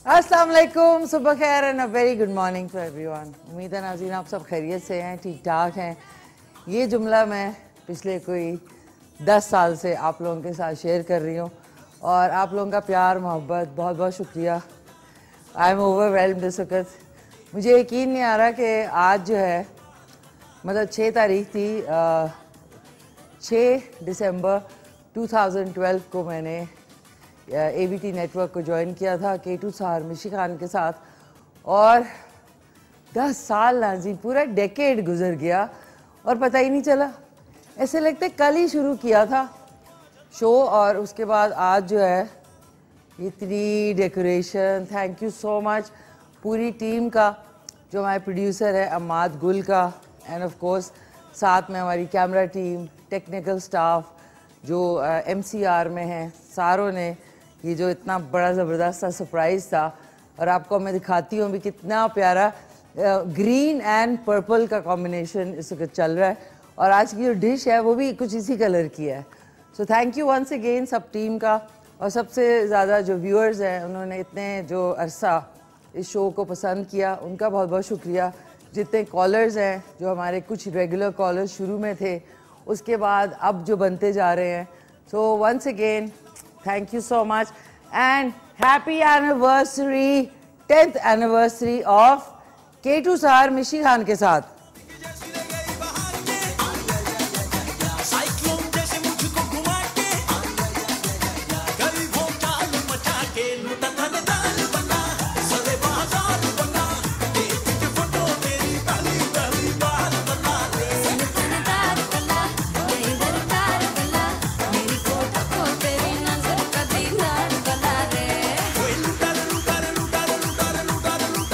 अस्सलाम वालेकुम, सुबह खैर and a very good morning to everyone. उम्मीद है नाज़रीन आप सब खैरियत से हैं, ठीक ठाक हैं। ये जुमला मैं पिछले कोई 10 साल से आप लोगों के साथ शेयर कर रही हूँ और आप लोगों का प्यार मोहब्बत बहुत बहुत शुक्रिया। आई एम ओवरवेल्म्ड इस वक्त। मुझे यकीन नहीं आ रहा कि आज जो है मतलब 6 तारीख थी, 6 दिसंबर 2012 को मैंने ABT नेटवर्क को ज्वाइन किया था K2 सार मिशी खान के साथ और 10 साल नाज़रीन, पूरा डेकेड गुजर गया और पता ही नहीं चला। ऐसे लगते कल ही शुरू किया था शो और उसके बाद आज जो है इतनी decoration. Thank you so much पूरी टीम का, जो हमारे प्रोड्यूसर है अम्माद गुल का, एंड ऑफ कोर्स साथ में हमारी कैमरा टीम, टेक्निकल स्टाफ जो MCR में हैं, सारों ने ये जो इतना बड़ा ज़बरदस्त सा सरप्राइज़ था। और आपको मैं दिखाती हूँ भी कितना प्यारा ग्रीन एंड पर्पल का कॉम्बिनेशन इस वक्त चल रहा है और आज की जो डिश है वो भी कुछ इसी कलर की है। So thank you once again सब टीम का, और सबसे ज़्यादा जो व्यूअर्स हैं उन्होंने इतने जो अरसा इस शो को पसंद किया उनका बहुत बहुत शुक्रिया। जितने कॉलर्स हैं, जो हमारे कुछ रेगुलर कॉलर्स शुरू में थे, उसके बाद अब जो बनते जा रहे हैं, so once again thank you so much and happy anniversary, 10th anniversary of K2 सार मिशी खान के साथ।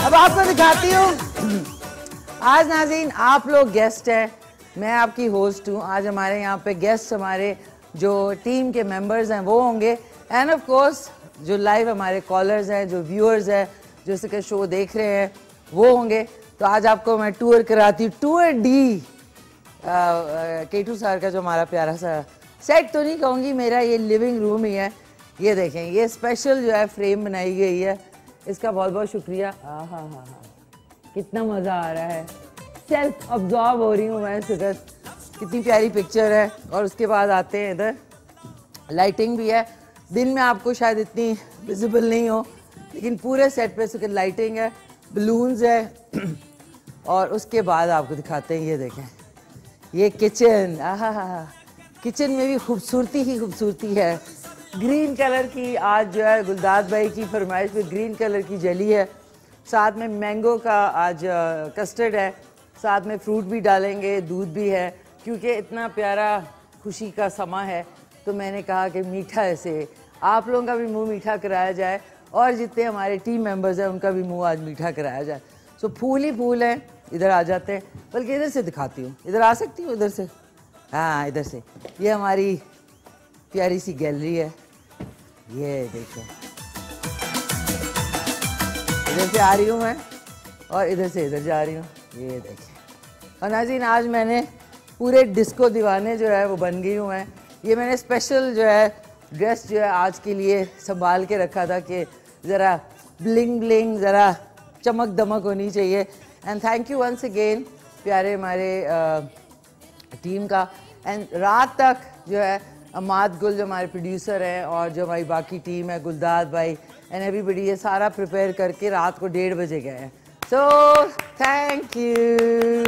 अब आपको दिखाती हूँ। आज नाज़रीन आप लोग गेस्ट हैं, मैं आपकी होस्ट हूँ। आज हमारे यहाँ पे गेस्ट हमारे जो टीम के मेंबर्स हैं वो होंगे, एंड ऑफ कोर्स जो लाइव हमारे कॉलर्स हैं, जो व्यूअर्स हैं, जो इसका शो देख रहे हैं वो होंगे। तो आज आपको मैं टूर कराती हूँ, टूर डी K2 सार का जो हमारा प्यारा सा सेट तो नहीं कहूँगी, मेरा ये लिविंग रूम ही है। ये देखें, ये स्पेशल जो है फ्रेम बनाई गई है, इसका बहुत बहुत शुक्रिया। हाँ, कितना मज़ा आ रहा है, सेल्फ अब्जॉर्ब हो रही हूँ मैं इस वक्त। कितनी प्यारी पिक्चर है। और उसके बाद आते हैं इधर, लाइटिंग भी है। दिन में आपको शायद इतनी विजिबल नहीं हो, लेकिन पूरे सेट पे इस वक्त लाइटिंग है, बलून्स है। और उसके बाद आपको दिखाते हैं, ये देखें ये किचन। किचन में भी खूबसूरती ही खूबसूरती है। ग्रीन कलर की आज जो है गुलदाद भाई की फरमाइश पे ग्रीन कलर की जली है, साथ में मैंगो का आज कस्टर्ड है, साथ में फ्रूट भी डालेंगे, दूध भी है, क्योंकि इतना प्यारा खुशी का समा है। तो मैंने कहा कि मीठा ऐसे आप लोगों का भी मुंह मीठा कराया जाए और जितने हमारे टीम मेंबर्स हैं उनका भी मुंह आज मीठा कराया जाए। सो फूल ही फूल हैं। इधर आ जाते हैं, बल्कि इधर से दिखाती हूँ। इधर आ सकती हूँ, इधर से, हाँ इधर से। ये हमारी प्यारी सी गैलरी है, ये देखो। इधर से आ रही हूँ मैं और इधर से इधर जा रही हूँ, ये देखिए। और नाज़रीन आज मैंने पूरे डिस्को दीवाने जो है वो बन गई हूँ मैं। ये मैंने स्पेशल जो है ड्रेस जो है आज के लिए संभाल के रखा था कि ज़रा ब्लिंग ब्लिंग, ज़रा चमक दमक होनी चाहिए। And thank you once again प्यारे हमारे टीम का। एंड रात तक जो है अम्माद गुल जो हमारे प्रोड्यूसर हैं और जो हमारी बाकी टीम है, गुलदाद भाई एंड एवरीबडी, ये सारा प्रिपेयर करके रात को 1:30 बजे गए हैं। सो थैंक यू।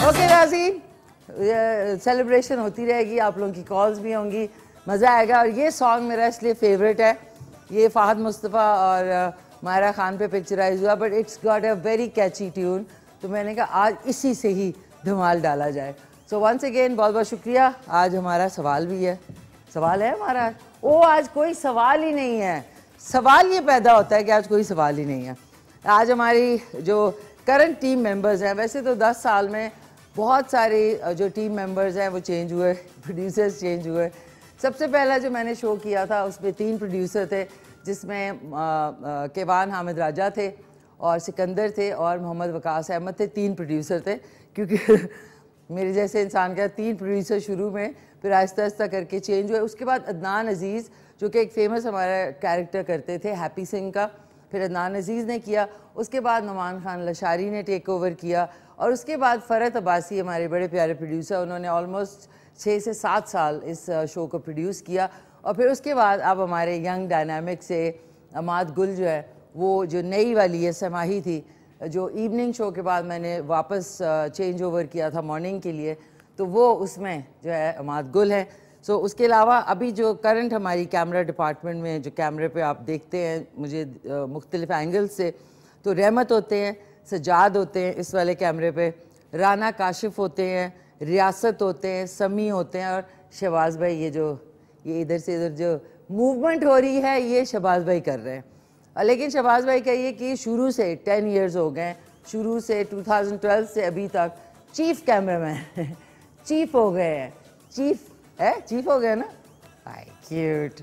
ओके नाज़रीन, सेलिब्रेशन होती रहेगी, आप लोगों की कॉल्स भी होंगी, मज़ा आएगा। और ये सॉन्ग मेरा इसलिए फेवरेट है, ये फ़ाहद मुस्तफ़ा और मायरा खान पे पिक्चराइज हुआ, but it's got a very catchy tune. तो मैंने कहा आज इसी से ही धमाल डाला जाए। सो वंस अगेन बहुत बहुत शुक्रिया। आज हमारा सवाल भी है, सवाल है हमारा। ओ आज कोई सवाल ही नहीं है, सवाल ये पैदा होता है कि आज कोई सवाल ही नहीं है। आज हमारी जो करंट टीम मेंबर्स हैं, वैसे तो 10 साल में बहुत सारे जो टीम मेंबर्स हैं वो चेंज हुए, प्रोड्यूसर्स चेंज हुए। सबसे पहला जो मैंने शो किया था उसमें 3 प्रोड्यूसर थे, जिसमें केवान हामिद राजा थे और सिकंदर थे और मोहम्मद वकास अहमद थे, 3 प्रोड्यूसर थे क्योंकि मेरे जैसे इंसान का 3 प्रोड्यूसर शुरू में, फिर आहिस्ता आहिस्ता करके चेंज हुए। उसके बाद अदनान अजीज़ जो कि एक फ़ेमस हमारा कैरेक्टर करते थे हैप्पी सिंह का, फिर अदनान अजीज़ ने किया। उसके बाद नुमान खान लशारी ने टेक ओवर किया और उसके बाद फ़रहत अब्बासी हमारे बड़े प्यारे प्रोड्यूसर, उन्होंने ऑलमोस्ट 6 से 7 साल इस शो को प्रोड्यूस किया। और फिर उसके बाद अब हमारे यंग डायनामिक से अमाद गुल जो है, वो जो नई वाली है समाही थी, जो इवनिंग शो के बाद मैंने वापस चेंज ओवर किया था मॉर्निंग के लिए, तो वो उसमें जो है अमाद गुल है। सो उसके अलावा अभी जो करंट हमारी कैमरा डिपार्टमेंट में जो कैमरे पे आप देखते हैं मुझे मुख्तलिफ एंगल से, तो रहमत होते हैं, सजाद होते हैं इस वाले कैमरे पे, राना काशिफ होते हैं, रियासत होते हैं, समी होते हैं और शहबाज भाई, ये इधर से इधर जो मूवमेंट हो रही है ये शहबाज भाई कर रहे हैं। लेकिन शहबाज भाई का ये कि शुरू से 10 इयर्स हो गए, शुरू से 2012 से अभी तक चीफ कैमरामैन चीफ हो गए हैं, चीफ हो गए ना, हाय क्यूट।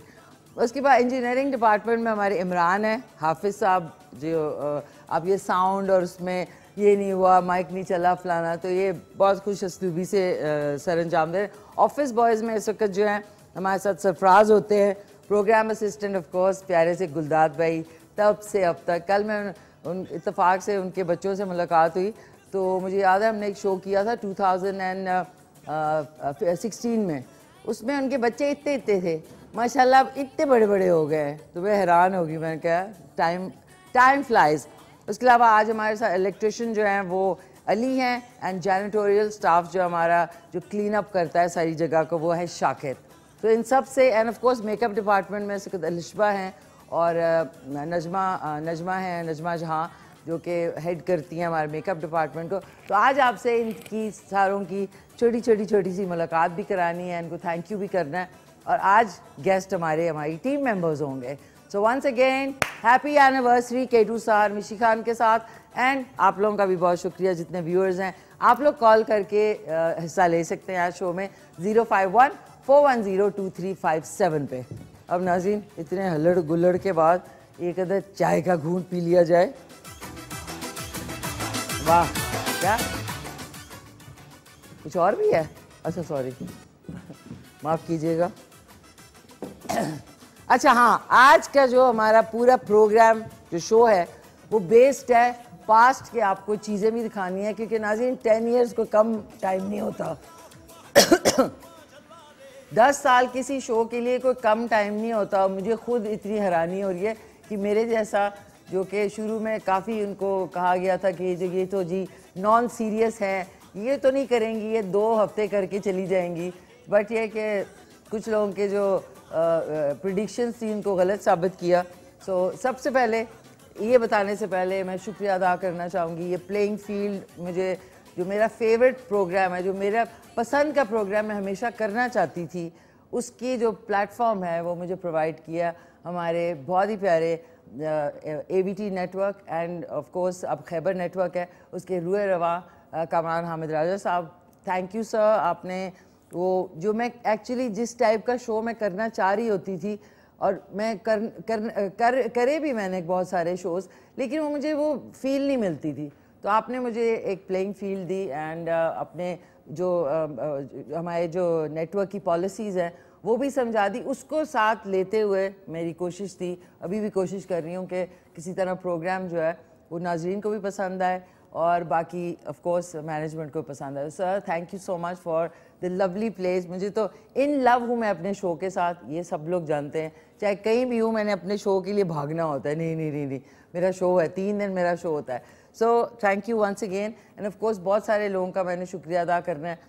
उसके बाद इंजीनियरिंग डिपार्टमेंट में हमारे इमरान है, हाफिज़ साहब, जो अब ये साउंड और उसमें ये नहीं हुआ, माइक नहीं चला फलाना, तो ये बहुत खुश असलूबी से सर अंजाम दे। ऑफिस बॉयज़ में इस वक्त जो है हमारे साथ सरफराज होते हैं, प्रोग्राम असिस्टेंट ऑफ कोर्स प्यारे से गुलदाद भाई, तब से अब तक। कल मैं उन इत्तेफाक से उनके बच्चों से मुलाकात हुई तो मुझे याद है हमने एक शो किया था 2016 में, उसमें उनके बच्चे इतने थे माशाल्लाह, अब इतने बड़े बड़े हो गए, तो मैं हैरान होगी, मैंने कहा टाइम फ्लाइज। उसके अलावा आज हमारे साथ इलेक्ट्रिशियन जो हैं वो अली हैं, एंड जैनिटोरियल स्टाफ जो हमारा जो क्लीन अप करता है सारी जगह को, वो है शाकिर। तो इन सब से, and of course makeup department में सिकत अलिशबा हैं और नजमा हैं, नजमा जहाँ, जो कि हेड करती हैं हमारे मेकअप डिपार्टमेंट को। तो आज आपसे इनकी सारों की छोटी सी मुलाकात भी करानी है, इनको थैंक यू भी करना है, और आज गेस्ट हमारी टीम मेंबर्स होंगे। So once again happy anniversary केटू साहर मिशी खान के साथ, एंड आप लोगों का भी बहुत शुक्रिया जितने व्यूअर्स हैं। आप लोग कॉल करके हिस्सा ले सकते हैं आज शो में 051-410-2357 पे। अब नाज़रीन, इतने हल्लड़ गुल्लड़ के बाद एक अदर चाय का घूंट पी लिया जाए। वाह, क्या कुछ और भी है? अच्छा सॉरी माफ़ कीजिएगा। अच्छा हाँ, आज का जो हमारा पूरा प्रोग्राम जो शो है वो बेस्ड है पास्ट के, आपको चीज़ें भी दिखानी है क्योंकि नाज़रीन 10 इयर्स को कम टाइम नहीं होता 10 साल किसी शो के लिए कोई कम टाइम नहीं होता। मुझे खुद इतनी हैरानी हो रही है कि मेरे जैसा, जो कि शुरू में काफ़ी उनको कहा गया था कि ये तो जी नॉन सीरियस है, ये तो नहीं करेंगी, ये 2 हफ्ते करके चली जाएंगी, बट ये कि कुछ लोगों के जो प्रेडिक्शंस थी उनको गलत साबित किया। सो सबसे पहले ये बताने से पहले मैं शुक्रिया अदा करना चाहूँगी, ये प्लेइंग फील्ड मुझे, जो मेरा फेवरेट प्रोग्राम है, जो मेरा पसंद का प्रोग्राम मैं हमेशा करना चाहती थी, उसकी जो प्लेटफॉर्म है वो मुझे प्रोवाइड किया हमारे बहुत ही प्यारे ABT network, and of course अब खैबर नेटवर्क है, उसके रूए रवा कामरान हामिद राजा साहब। थैंक यू सर, आपने वो जो मैं एक्चुअली जिस टाइप का शो मैं करना चाह रही होती थी, और मैं करे भी मैंने बहुत सारे शोज़, लेकिन वो मुझे वो फील नहीं मिलती थी, तो आपने मुझे एक प्लेइंग फील्ड दी, एंड अपने जो हमारे जो नेटवर्क की पॉलिसीज़ हैं वो भी समझा दी, उसको साथ लेते हुए मेरी कोशिश थी, अभी भी कोशिश कर रही हूँ कि किसी तरह प्रोग्राम जो है वो नाजरीन को भी पसंद आए और बाकी ऑफ कोर्स मैनेजमेंट को पसंद आए। Sir thank you so much for the lovely place. मुझे तो इन लव हूँ मैं अपने शो के साथ, ये सब लोग जानते हैं, चाहे कहीं भी हूँ मैंने अपने शो के लिए भागना होता है, नहीं मेरा शो है, 3 दिन मेरा शो होता है। So thank you once again, and of course बहुत सारे लोगों का मैंने शुक्रिया अदा करना है,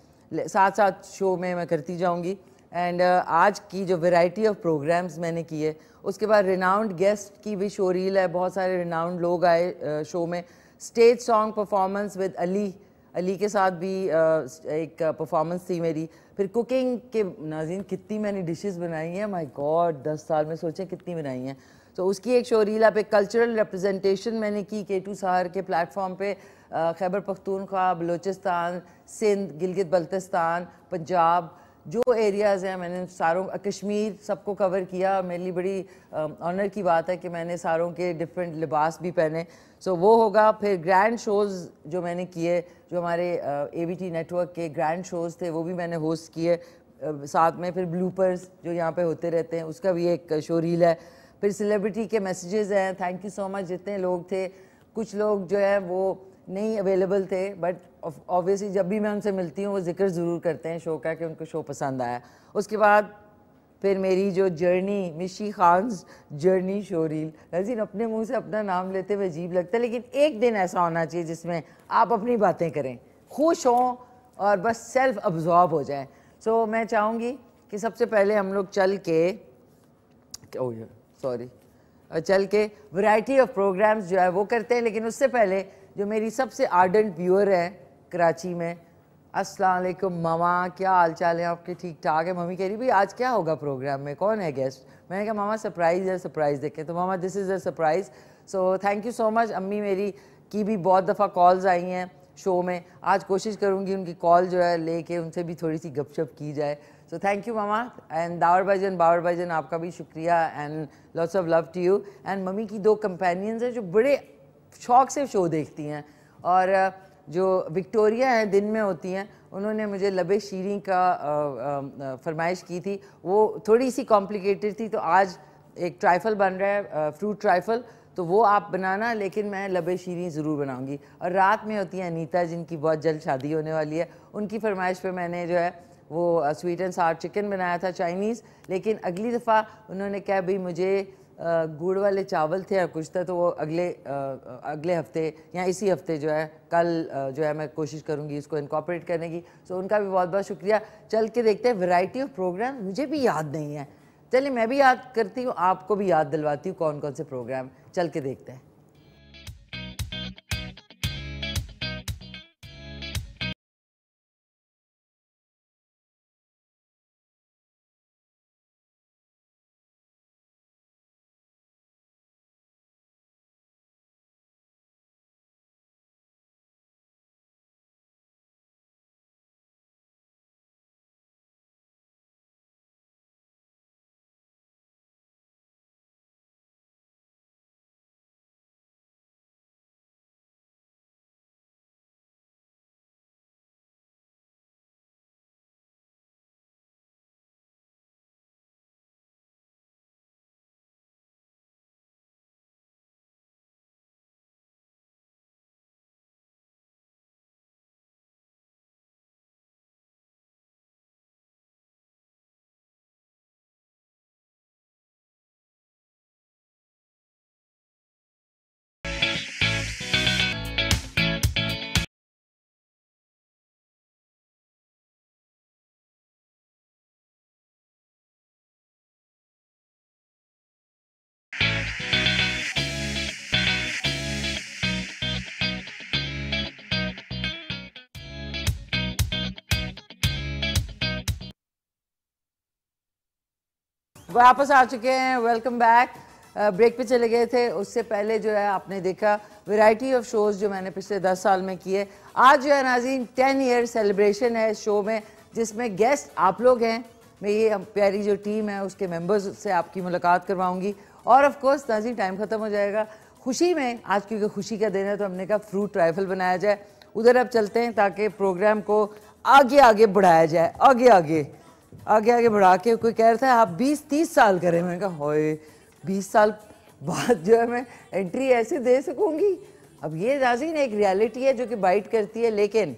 साथ साथ शो में मैं करती जाऊँगी। एंड आज की जो वैरायटी ऑफ प्रोग्राम्स मैंने किए, उसके बाद रिनाउंड गेस्ट की भी शो रील है, बहुत सारे रिनाउंड लोग आए शो में। Stage song performance with Ali के साथ भी एक परफॉर्मेंस थी मेरी। फिर कुकिंग के नाज़रीन कितनी मैंने डिशेस बनाई हैं, माय गॉड 10 साल में सोचें कितनी बनाई हैं। तो उसकी एक शो रील पे कल्चरल रिप्रेजेंटेशन मैंने की केटू साहर के प्लेटफॉर्म पे, खैबर पख्तूनख्वा, बलूचिस्तान, सिंध, गिलगित बल्तिस्तान, पंजाब, जो एरियाज़ हैं मैंने सारों कश्मीर सबको कवर किया। मेरे लिए बड़ी ऑनर की बात है कि मैंने सारों के डिफरेंट लिबास भी पहने। सो वो होगा। फिर ग्रैंड शोज़ जो मैंने किए, जो हमारे ABT नेटवर्क के ग्रैंड शोज़ थे वो भी मैंने होस्ट किए साथ में। फिर ब्लूपर्स जो यहाँ पे होते रहते हैं उसका भी एक शो रील है। फिर सेलिब्रिटी के मैसेजेस हैं, थैंक यू सो मच जितने लोग थे। कुछ लोग जो है वो नहीं अवेलेबल थे बट ऑब्वियसली जब भी मैं उनसे मिलती हूँ वो जिक्र ज़रूर करते हैं शो का कि उनको शो पसंद आया। उसके बाद फिर मेरी जो जर्नी, मिशी खान्स जर्नी शो रील। नज़ीर अपने मुंह से अपना नाम लेते हुए अजीब लगता है, लेकिन एक दिन ऐसा होना चाहिए जिसमें आप अपनी बातें करें, खुश हों और बस सेल्फ अब्जॉर्ब हो जाएं। सो मैं चाहूँगी कि सबसे पहले हम लोग चल के चल के वैरायटी ऑफ प्रोग्राम्स जो है वो करते हैं। लेकिन उससे पहले जो मेरी सबसे आर्डेंट व्यूअर है कराची में, अस्सलाम वालेकुम मामा, क्या हाल चाल है आपके? ठीक ठाक है। मम्मी कह रही भाई आज क्या होगा प्रोग्राम में, कौन है गेस्ट? मैंने कहा मामा सरप्राइज़ है, सरप्राइज़ देखें। तो मामा this is a surprise. So thank you so much. अम्मी मेरी की भी बहुत दफ़ा कॉल्स आई हैं शो में, आज कोशिश करूँगी उनकी कॉल जो है लेके उनसे भी थोड़ी सी गपशप की जाए। सो थैंक यू मामा। एंड बाबर भाईजान आपका भी शुक्रिया and lots of love to you. And mummy की 2 कंपेनियंस हैं जो बड़े शौक से शो देखती हैं, और जो विक्टोरिया हैं दिन में होती हैं, उन्होंने मुझे लबे शीरी का फरमाइश की थी। वो थोड़ी सी कॉम्प्लिकेटेड थी, तो आज एक ट्राइफल बन रहा है, फ्रूट ट्राइफल, तो वो आप बनाना, लेकिन मैं लबे शीरी ज़रूर बनाऊंगी। और रात में होती हैं अनीता जिनकी बहुत जल्द शादी होने वाली है, उनकी फरमाइश पे मैंने जो है वो स्वीट एंड सार चिकन बनाया था चाइनीज़। लेकिन अगली दफ़ा उन्होंने कहा भाई मुझे गुड़ वाले चावल थे या कुछ था, तो वो अगले हफ्ते या इसी हफ्ते जो है कल जो है मैं कोशिश करूँगी इसको इनकॉर्पोरेट करने की। सो उनका भी बहुत बहुत शुक्रिया। चल के देखते हैं वैरायटी ऑफ प्रोग्राम, मुझे भी याद नहीं है, चलिए मैं भी याद करती हूँ, आपको भी याद दिलवाती हूँ कौन कौन से प्रोग्राम। चल के देखते हैं। वापस आ चुके हैं, वेलकम बैक। ब्रेक पे चले गए थे, उससे पहले जो है आपने देखा वैरायटी ऑफ शोज़ जो मैंने पिछले 10 साल में किए। आज जो है नाज़रीन 10 ईयर सेलिब्रेशन है इस शो में, जिसमें गेस्ट आप लोग हैं। मैं ये प्यारी जो टीम है उसके मेंबर्स से आपकी मुलाकात करवाऊंगी। और ऑफ कोर्स नाज़रीन टाइम ख़त्म हो जाएगा खुशी में, आज क्योंकि खुशी का दिन है तो हमने कहा फ्रूट ट्राइफल बनाया जाए। उधर अब चलते हैं ताकि प्रोग्राम को आगे आगे बढ़ाया जाए, आगे आगे बढ़ा के। कोई कह रहा था आप 20-30 साल करें, मैंने कहा होए 20 साल बाद जो है मैं एंट्री ऐसे दे सकूंगी। अब ये नाज़रीन एक रियलिटी है जो कि बाइट करती है, लेकिन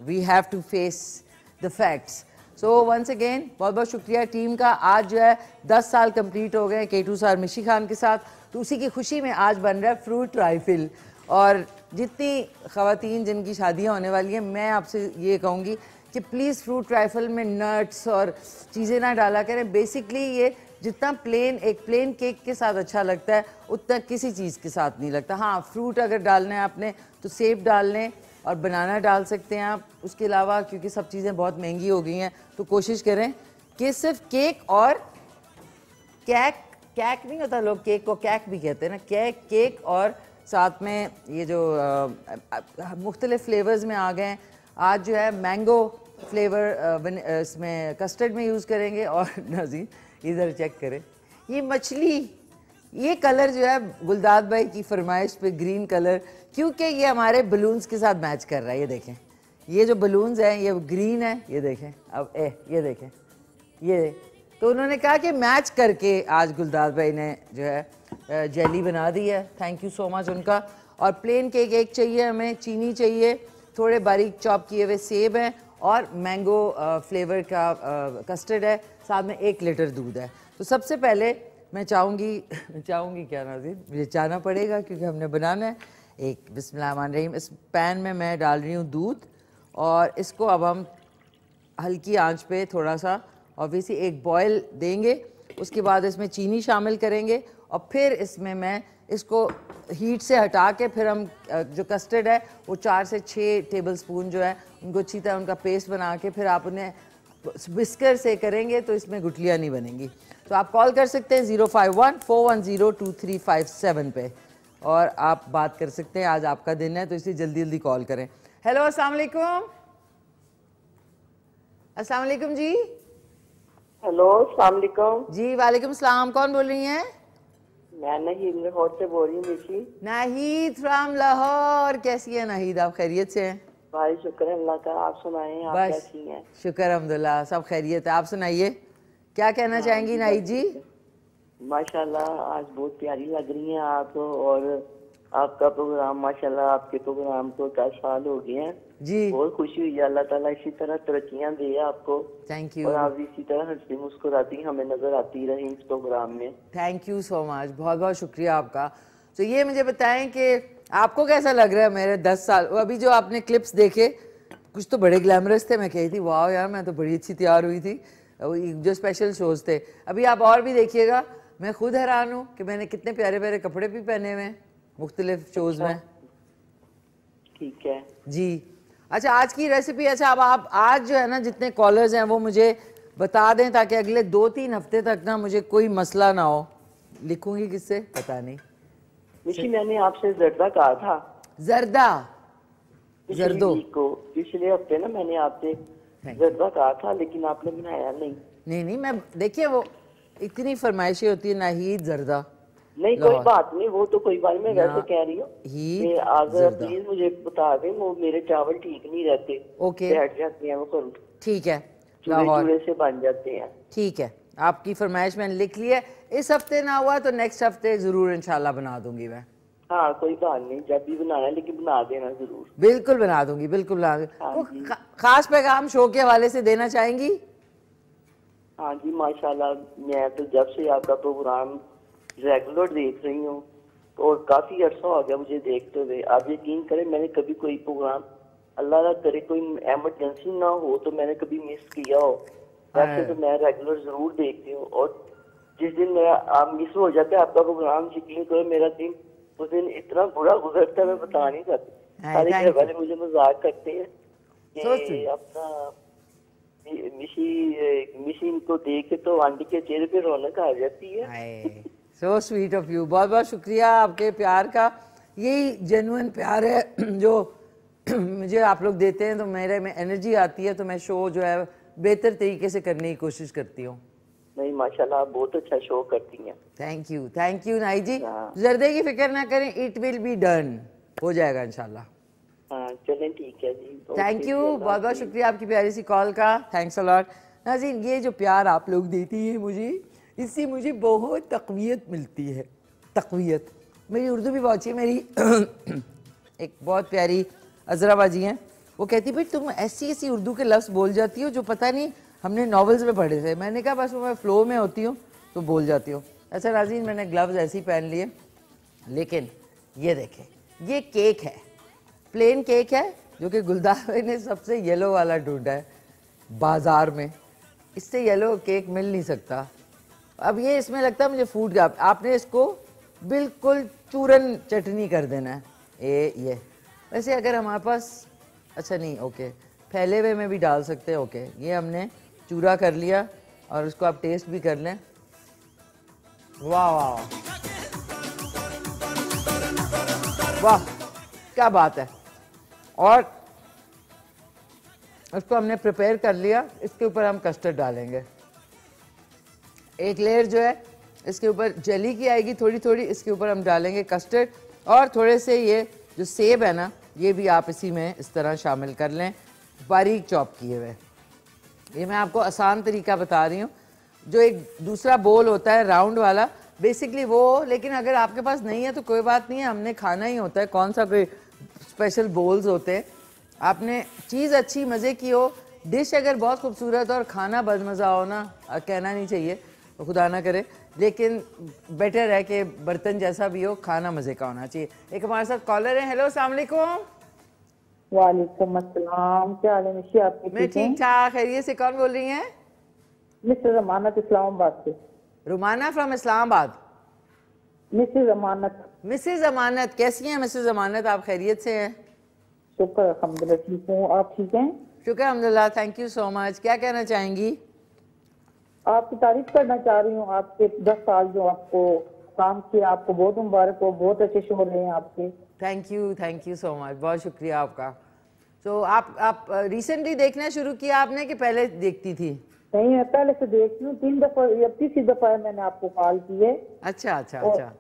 we have to face the facts. So once again बहुत बहुत शुक्रिया टीम का। आज जो है 10 साल कंप्लीट हो गए K2 सार मिशी खान के साथ, तो उसी की खुशी में आज बन रहा है फ्रूट ट्राइफल। और जितनी ख़वातीन जिनकी शादियाँ होने वाली हैं, मैं आपसे ये कहूँगी कि प्लीज़ फ्रूट ट्राइफल में नट्स और चीज़ें ना डाला करें। बेसिकली ये जितना एक प्लेन केक के साथ अच्छा लगता है उतना किसी चीज़ के साथ नहीं लगता। हाँ, फ्रूट अगर डालना है आपने तो सेब डाल लें और बनाना डाल सकते हैं आप। उसके अलावा क्योंकि सब चीज़ें बहुत महंगी हो गई हैं तो कोशिश करें कि सिर्फ केक और कैक नहीं होता, लोग केक को कैक भी कहते हैं ना, केक और साथ में ये जो मुख्तलिफ फ्लेवर्स में आ गए हैं। आज जो है मैंगो फ्लेवर इसमें कस्टर्ड में यूज़ करेंगे। और नाज़रीन इधर चेक करें, ये मछली, ये कलर जो है गुलदाद भाई की फरमाइश पे ग्रीन कलर, क्योंकि ये हमारे बलून्स के साथ मैच कर रहा है। ये देखें, ये जो बलून्स हैं ये ग्रीन है, ये देखें। अब ये देखें, ये तो उन्होंने कहा कि मैच करके आज गुलदाद भाई ने जो है जेली बना दी है। थैंक यू सो मच उनका। और प्लेन केक एक चाहिए हमें, चीनी चाहिए, थोड़े बारीक चॉप किए हुए सेब हैं और मैंगो फ्लेवर का कस्टर्ड है, साथ में 1 लीटर दूध है। तो सबसे पहले मैं चाहूँगी क्या नाज़रीन, मुझे चाहना पड़ेगा क्योंकि हमने बनाना है। एक बिस्मिल्लाहिर्रहमानिर्रहीम, इस पैन में मैं डाल रही हूँ दूध और इसको अब हम हल्की आंच पे थोड़ा सा ऑब्वियसली एक बॉयल देंगे। उसके बाद इसमें चीनी शामिल करेंगे और फिर इसमें मैं इसको हीट से हटा के फिर हम जो कस्टर्ड है वो 4 से 6 टेबलस्पून जो है उनको अच्छी तरह उनका पेस्ट बना के फिर आप उन्हें विस्कर से करेंगे तो इसमें गुठलियाँ नहीं बनेंगी। तो आप कॉल कर सकते हैं 051-410-2357 पे और आप बात कर सकते हैं। आज आपका दिन है तो इसलिए जल्दी जल्दी कॉल करें। हेलो, अस्सलाम वालेकुम। अस्सलाम वालेकुम जी। हेलो, अस्सलाम वालेकुम जी वालेकुम सलाम। कौन बोल रही हैं? मैं नाहीद लाहौर से बोल रही हूँ। मिशी नाहीद फ्रॉम लाहौर। कैसी है नाहीद, आप खैरियत से हैं? भाई शुक्र है अल्लाह का, आप सुनाएं, आप बस कैसी हैं? शुक्र अल्हम्दुलिल्लाह, सब खैरियत है। आप सुनाइए, क्या कहना चाहेंगी नाहीद जी? माशाल्लाह आज बहुत प्यारी लग रही हैं आप, और आपका प्रोग्राम माशाल्लाह, आपके प्रोग्राम को 10 साल हो गए हैं जी। बहुत खुशी हुई है। अल्लाह ताला इसी तरह तरक्कियां दे आपको, थैंक यू। और आप इसी तरह हंसती मुस्कुराती हमें नजर आती रही इस प्रोग्राम में। थैंक यू सो मच, बहुत बहुत शुक्रिया आपका। तो ये मुझे बताएं कि आपको कैसा लग रहा है मेरे 10 साल? अभी जो आपने क्लिप्स देखे कुछ तो बड़े ग्लैमरस थे, मैं कही थी वाह यार मैं तो बड़ी अच्छी तैयार हुई थी, जो स्पेशल शोज थे। अभी आप और भी देखिएगा, मैं खुद हैरान हूँ कि मैंने कितने प्यारे प्यारे कपड़े भी पहने हुए हैं मुख्तलिफ शोज में। ठीक है जी। अच्छा, आज की रेसिपी, अच्छा अब आप आज जो है ना जितने कॉलर्स हैं वो मुझे बता दें ताकि अगले 2-3 हफ्ते तक ना मुझे कोई मसला ना हो। लिखूंगी किससे पता नहीं। मिशी मैंने आपसे जर्दा कहा था, जर्दा जर्दो पिछले हफ्ते ना मैंने आपसे जर्दा कहा था, लेकिन आपने बनाया नहीं। नहीं मैं देखिए वो इतनी फरमाइशें होती है नाहीद जर्दा। नहीं कोई बात नहीं, वो तो कोई बात, मैं वैसे कह रही हूँ कि अगर प्लीज मुझे बता दें, वो मेरे चावल ठीक नहीं रहते, ओके बैठ जाते हैं वो, ठीक है, चूड़े से बन जाते हैं। ठीक है, आपकी फरमाइश मैंने लिख ली है। इस हफ्ते ना हुआ तो नेक्स्ट हफ्ते जरूर इंशाल्लाह बना दूंगी मैं। हाँ कोई बात नहीं, जब भी बनाना लेकिन बना देना जरूर। बिल्कुल बना दूंगी, बिल्कुल बना दूंगी। खास पैगाम शो के हवाले से देना चाहेंगी? हाँ जी माशाल्लाह, मैं तो जब से आपका प्रोग्राम रेगुलर देख रही हूँ और काफी अर्सा हो गया मुझे देखते हुए। आप यकीन करें मैंने कभी कोई प्रोग्राम, अल्लाह ना करे कोई एमरजेंसी ना हो तो मैंने कभी मिस किया हो। वैसे तो मैं रेगुलर जरूर देखती हूँ, और जिस दिन मेरा आप मिस हो जाता है आपका प्रोग्राम, यकीन करो मेरा दिन उस दिन इतना बुरा गुजरता है मैं बता नहीं सकती। सारे घर वाले मुझे मजाक करते हैं कि अपना मिशी को देख के तो आंटी के चेहरे पे रौनक आ जाती है। सो स्वीट ऑफ यू, बहुत बहुत शुक्रिया आपके प्यार का। यही जेन्युइन प्यार है जो मुझे आप लोग देते हैं, तो मेरे में एनर्जी आती है, तो मैं शो जो है बेहतर तरीके से करने की कोशिश करती हूँ। नहीं माशाल्लाह आप बहुत अच्छा शो करती हैं। थैंक यू नाई जी। जर्दे की फिक्र ना करें, इट विल बी डन, हो जाएगा इंशाल्लाह। हाँ चलें ठीक है जी। थैंक यू, बहुत बहुत शुक्रिया आपकी प्यारी सी कॉल का। Thanks a lot. नाज़रीन ये जो प्यार आप लोग देती है मुझे, इससे मुझे बहुत तक़वियत मिलती है। तक़वियत, मेरी उर्दू भी बहुत अच्छी है। मेरी एक बहुत प्यारी अजरा बाजी हैं, वो कहती भाई तुम ऐसी ऐसी उर्दू के लफ्ज़ बोल जाती हो जो पता नहीं हमने नॉवेल्स में पढ़े थे। मैंने कहा बस वो मैं फ़्लो में होती हूँ तो बोल जाती हूँ। अच्छा नाज़रीन मैंने ग्लव्स ऐसे ही पहन लिए, लेकिन ये देखें ये केक है, प्लेन केक है जो कि गुलदार भाई ने सबसे येलो वाला ढूंढा है बाज़ार में। इससे येलो केक मिल नहीं सकता। अब ये इसमें लगता है मुझे फूड का, आपने इसको बिल्कुल चूरन चटनी कर देना है। ये वैसे अगर हमारे पास, अच्छा नहीं ओके, फैले हुए में भी डाल सकते हैं। ओके ये हमने चूरा कर लिया और उसको आप टेस्ट भी कर लें। वाह वाह वाह क्या बात है। और उसको हमने प्रिपेयर कर लिया। इसके ऊपर हम कस्टर्ड डालेंगे। एक लेयर जो है इसके ऊपर जेली की आएगी थोड़ी थोड़ी, इसके ऊपर हम डालेंगे कस्टर्ड और थोड़े से ये जो सेब है ना, ये भी आप इसी में इस तरह शामिल कर लें, बारीक चॉप किए हुए। ये मैं आपको आसान तरीका बता रही हूँ। जो एक दूसरा बोल होता है राउंड वाला, बेसिकली वो, लेकिन अगर आपके पास नहीं है तो कोई बात नहीं है, हमने खाना ही होता है, कौन सा कोई स्पेशल बोल्स होते हैं। आपने चीज़ अच्छी मज़े की हो, डिश अगर बहुत खूबसूरत और खाना बदमज़ा हो ना, कहना नहीं चाहिए तो खुदा ना करे, लेकिन बेटर है कि बर्तन जैसा भी हो, खाना मज़े का होना चाहिए। एक हमारे साथ कॉलर है। हेलो, अस्सलाम वालेकुम। वालेकुम अस्सलाम, क्या हाल है मिशी आपके? मैं ठीक ठाक, खैरियत से। कौन बोल रही हैं? मिसेस अमानत, इस्लामाबाद से। Rumana from Islamabad. Mrs Amanat. Mrs Amanat, कैसी हैं मिसेज अमानत? आप खैरियत से हैं? शुक्र अल्हम्दुलिल्लाह, ठीक हूँ। आप ठीक हैं? शुक्र अल्हम्दुलिल्लाह, थैंक यू सो मच। क्या कहना चाहेंगी? आपकी तारीफ करना चाह रही हूँ। आपके 10 साल जो आपको काम किया, आपको बहुत मुबारक हो। बहुत अच्छे शो रहे हैं आपके। थैंक यू सो मच, बहुत शुक्रिया आपका। तो आप रिसेंटली देखना शुरू किया आपने कि पहले देखती थी? नहीं, मैं पहले से देखती हूँ। 3 दफा या तीसरी दफा है मैंने आपको कॉल की है। अच्छा अच्छा और अच्छा।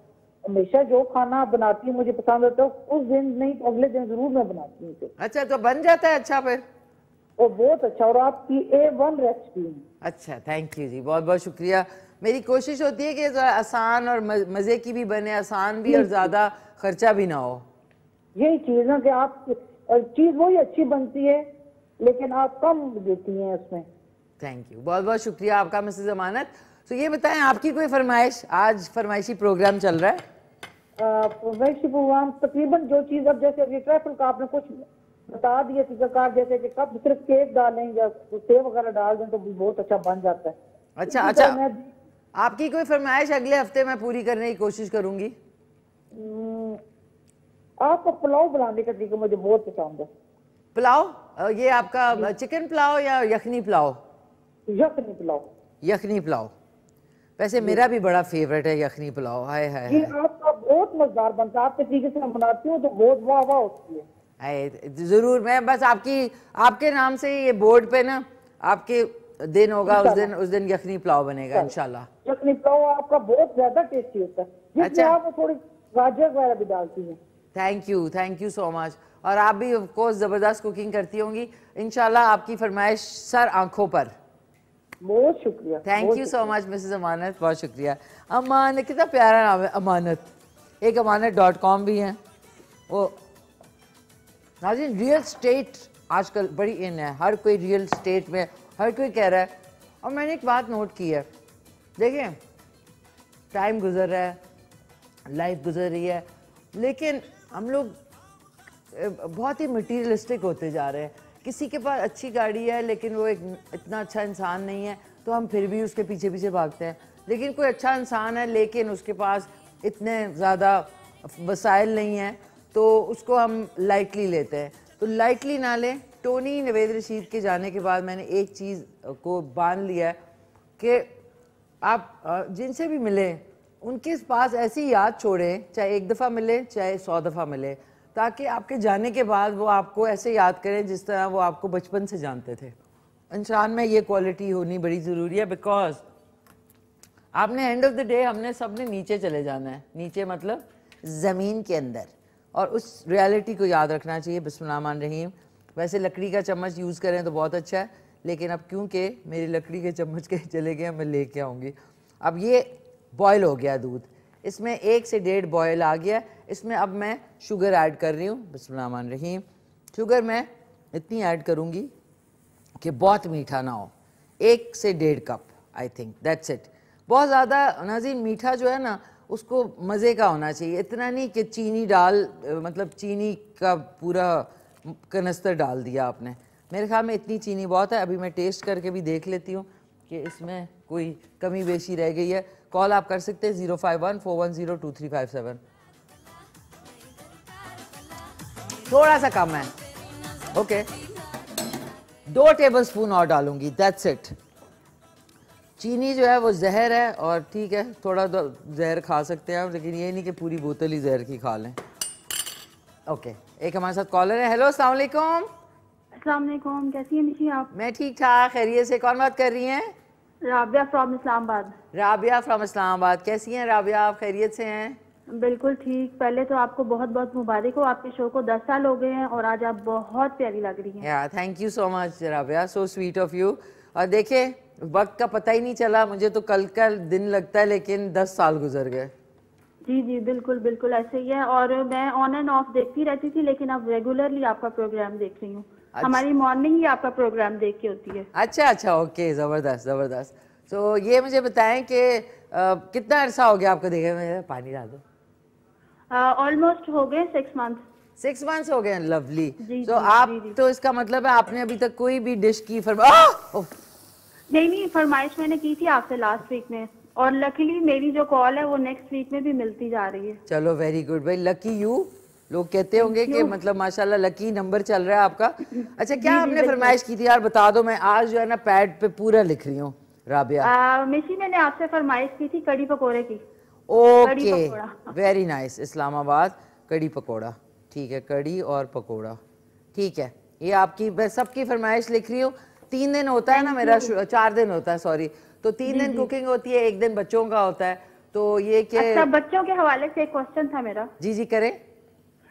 हमेशा जो खाना आप बनाती है मुझे पसंद होता है, उस दिन नहीं तो अगले दिन जरूर मैं बनाती हूँ। अच्छा, तो बन जाता है अच्छा फिर? और बहुत अच्छा, और आपकी A1 रेसिपी है। अच्छा, थैंक यू जी, बहुत बहुत शुक्रिया। मेरी कोशिश होती है कि ज़रा आसान और मज़े की भी बने, आसान भी और ज़्यादा खर्चा भी ना हो। यही चीज है कि आप चीज वही अच्छी बनती है लेकिन आप कम देती हैं उसमें। थैंक यू, बहुत बहुत शुक्रिया आपका मिसेज अमानत। तो ये बताएं, आपकी कोई फरमाइश? आज फरमाइशी प्रोग्राम चल रहा है। वैसे प्रोग्राम तकरीबन जो चीज, अब जैसे अभी ट्रैफल का आपने कुछ बता दिया तरीकाकार, जैसे कि कब सिर्फ केक डालें या सेब वगैरह डाल दें तो भी बहुत अच्छा बन जाता है। अच्छा अच्छा, आपकी कोई फरमाइश अगले हफ्ते मैं पूरी करने की कोशिश करूंगी। आपका पुलाव बनाने का तरीका मुझे बहुत पसंद है। पुलाव? ये आपका चिकन पुलाव या यखनी पुलाव? यखनी पुलाव। यखनी पुलाव वैसे मेरा भी बड़ा फेवरेट है, यखनी पुलाव। हाय हाय जी, आपका बहुत मजेदार बनता है। आपके तरीके से मैं बनाती हूँ तो बहुत वाह वाह होती है। जरूर, मैं बस आपके नाम से ये बोर्ड पे ना आपके दिन होगा, उस दिन यखनी पुलाव बनेगा इंशाल्लाह। यखनी पुलाव आपका बहुत ज्यादा टेस्टी होता है, जिसमें अच्छा, आप थोड़ी गाजर वगैरह भी डालती हैं। Thank you so much. और आप भी ऑफ कोर्स जबरदस्त कुकिंग करती होंगी इंशाल्लाह। आपकी फरमाइश सर आंखों पर। बहुत शुक्रिया, thank you so much Mrs Amanat, बहुत शुक्रिया। अमानत, कितना प्यारा नाम है अमानत। एक अमानत.com भी है वो। नाज़रीन, रियल स्टेट आजकल बड़ी इन है, हर कोई रियल स्टेट में, हर कोई कह रहा है। और मैंने एक बात नोट की है, देखिए टाइम गुजर रहा है, लाइफ गुजर रही है, लेकिन हम लोग बहुत ही मटीरियलिस्टिक होते जा रहे हैं। किसी के पास अच्छी गाड़ी है लेकिन वो एक इतना अच्छा इंसान नहीं है तो हम फिर भी उसके पीछे पीछे भागते हैं। लेकिन कोई अच्छा इंसान है लेकिन उसके पास इतने ज़्यादा वसाइल नहीं हैं तो उसको हम लाइटली लेते हैं। तो लाइटली ना लें। टोनी नवेद रशीद के जाने के बाद मैंने एक चीज़ को बांध लिया है कि आप जिनसे भी मिलें उनके पास ऐसी याद छोड़ें, चाहे एक दफ़ा मिले चाहे 100 दफ़ा मिले, ताकि आपके जाने के बाद वो आपको ऐसे याद करें जिस तरह वो आपको बचपन से जानते थे। इंसान में ये क्वालिटी होनी बड़ी ज़रूरी है, बिकॉज आपने एंड ऑफ द डे हमने सब ने नीचे चले जाना है। नीचे मतलब ज़मीन के अंदर, और उस रियलिटी को याद रखना चाहिए। बिस्मिल्लाहिर्रहमानिर्रहीम। वैसे लकड़ी का चम्मच यूज़ करें तो बहुत अच्छा है, लेकिन अब क्योंकि मेरी लकड़ी के चम्मच के चले गए, मैं लेके आऊँगी। अब ये बॉयल हो गया दूध, इसमें 1 से 1.5 बॉयल आ गया। इसमें अब मैं शुगर ऐड कर रही हूँ। बिस्मिल्लाहिर्रहमानिर्रहीम। शुगर मैं इतनी ऐड करूँगी कि बहुत मीठा ना हो, 1 से 1.5 cup, I think that's it. बहुत ज़्यादा नाज़रीन मीठा जो है ना उसको मज़े का होना चाहिए, इतना नहीं कि चीनी मतलब चीनी का पूरा कनस्तर डाल दिया आपने। मेरे ख्याल में इतनी चीनी बहुत है। अभी मैं टेस्ट करके भी देख लेती हूँ कि इसमें कोई कमी बेशी रह गई है। कॉल आप कर सकते हैं 051-410-2357। थोड़ा सा कम है, ओके। 2 टेबलस्पून और डालूंगी, दैट्स इट। चीनी जो है वो जहर है, और ठीक है थोड़ा जहर खा सकते हैं आप, लेकिन ये नहीं कि पूरी बोतल ही जहर की खा लें। ओके, एक हमारे साथ कॉलर है। हेलो, अस्सलाम वालेकुम। अस्सलाम वालेकुम, कैसी हैं निशी आप? मैं ठीक ठाक, खैरियत से। कौन बात कर रही हैं? राबिया फ्रॉम इस्लामाबाद। राबिया फ्रॉम इस्लामाबाद। कैसी हैं राबिया आप, खैरियत से हैं? बिल्कुल ठीक। पहले तो आपको बहुत बहुत मुबारक हो, आपके शो को 10 साल हो गए हैं और आज आप बहुत प्यारी लग रही हैं। या thank you so much Rabia, so sweet of you. और देखिए वक्त का पता ही नहीं चला, मुझे तो कल का दिन लगता है लेकिन 10 साल गुजर गए। जी जी बिल्कुल बिल्कुल ऐसे ही है। और मैं ऑन एंड ऑफ देखती रहती थी लेकिन अब रेगुलरली आपका प्रोग्राम देख रही हूँ। हमारी मॉर्निंग ही आपका प्रोग्राम देख के होती है। अच्छा अच्छा, ओके, ज़बरदस्त ज़बरदस्त। तो ये मुझे बताएं कि कितना अरसा हो गया आपको देखे? मैं पानी डाल दो। ऑलमोस्ट हो गए 6 मंथ। 6 मंथ्स हो गए। लवली। जी, तो जी, आप जी, जी। तो इसका मतलब है आपने अभी तक कोई भी डिश की नहीं, फरमाइश मैंने की थी आपसे लास्ट वीक में और लकीली मेरी जो कॉल है वो नेक्स्ट वीक में भी मिलती जा रही है। चलो वेरी गुड भाई, लकी यू। लोग कहते होंगे कि मतलब माशाल्लाह लकी नंबर चल रहा है आपका। अच्छा, क्या आपने फरमाइश की थी यार, बता दो। मैं आज जो है ना पैड पे पूरा लिख रही हूँ राबिया। मिशी मैंने आपसे फरमाइश की थी कड़ी पकोड़े की। Okay, very nice. इस्लामाबाद कड़ी पकोड़ा, ठीक है, कड़ी और पकोड़ा, ठीक है। ये आपकी, मैं सबकी फरमाइश लिख रही हूँ। 3 दिन होता है ना मेरा, 4 दिन होता है सॉरी। तो 3 दिन कुकिंग होती है, 1 दिन बच्चों का होता है। तो ये क्या? अच्छा, बच्चों के हवाले से एक क्वेश्चन था मेरा। जी जी करें।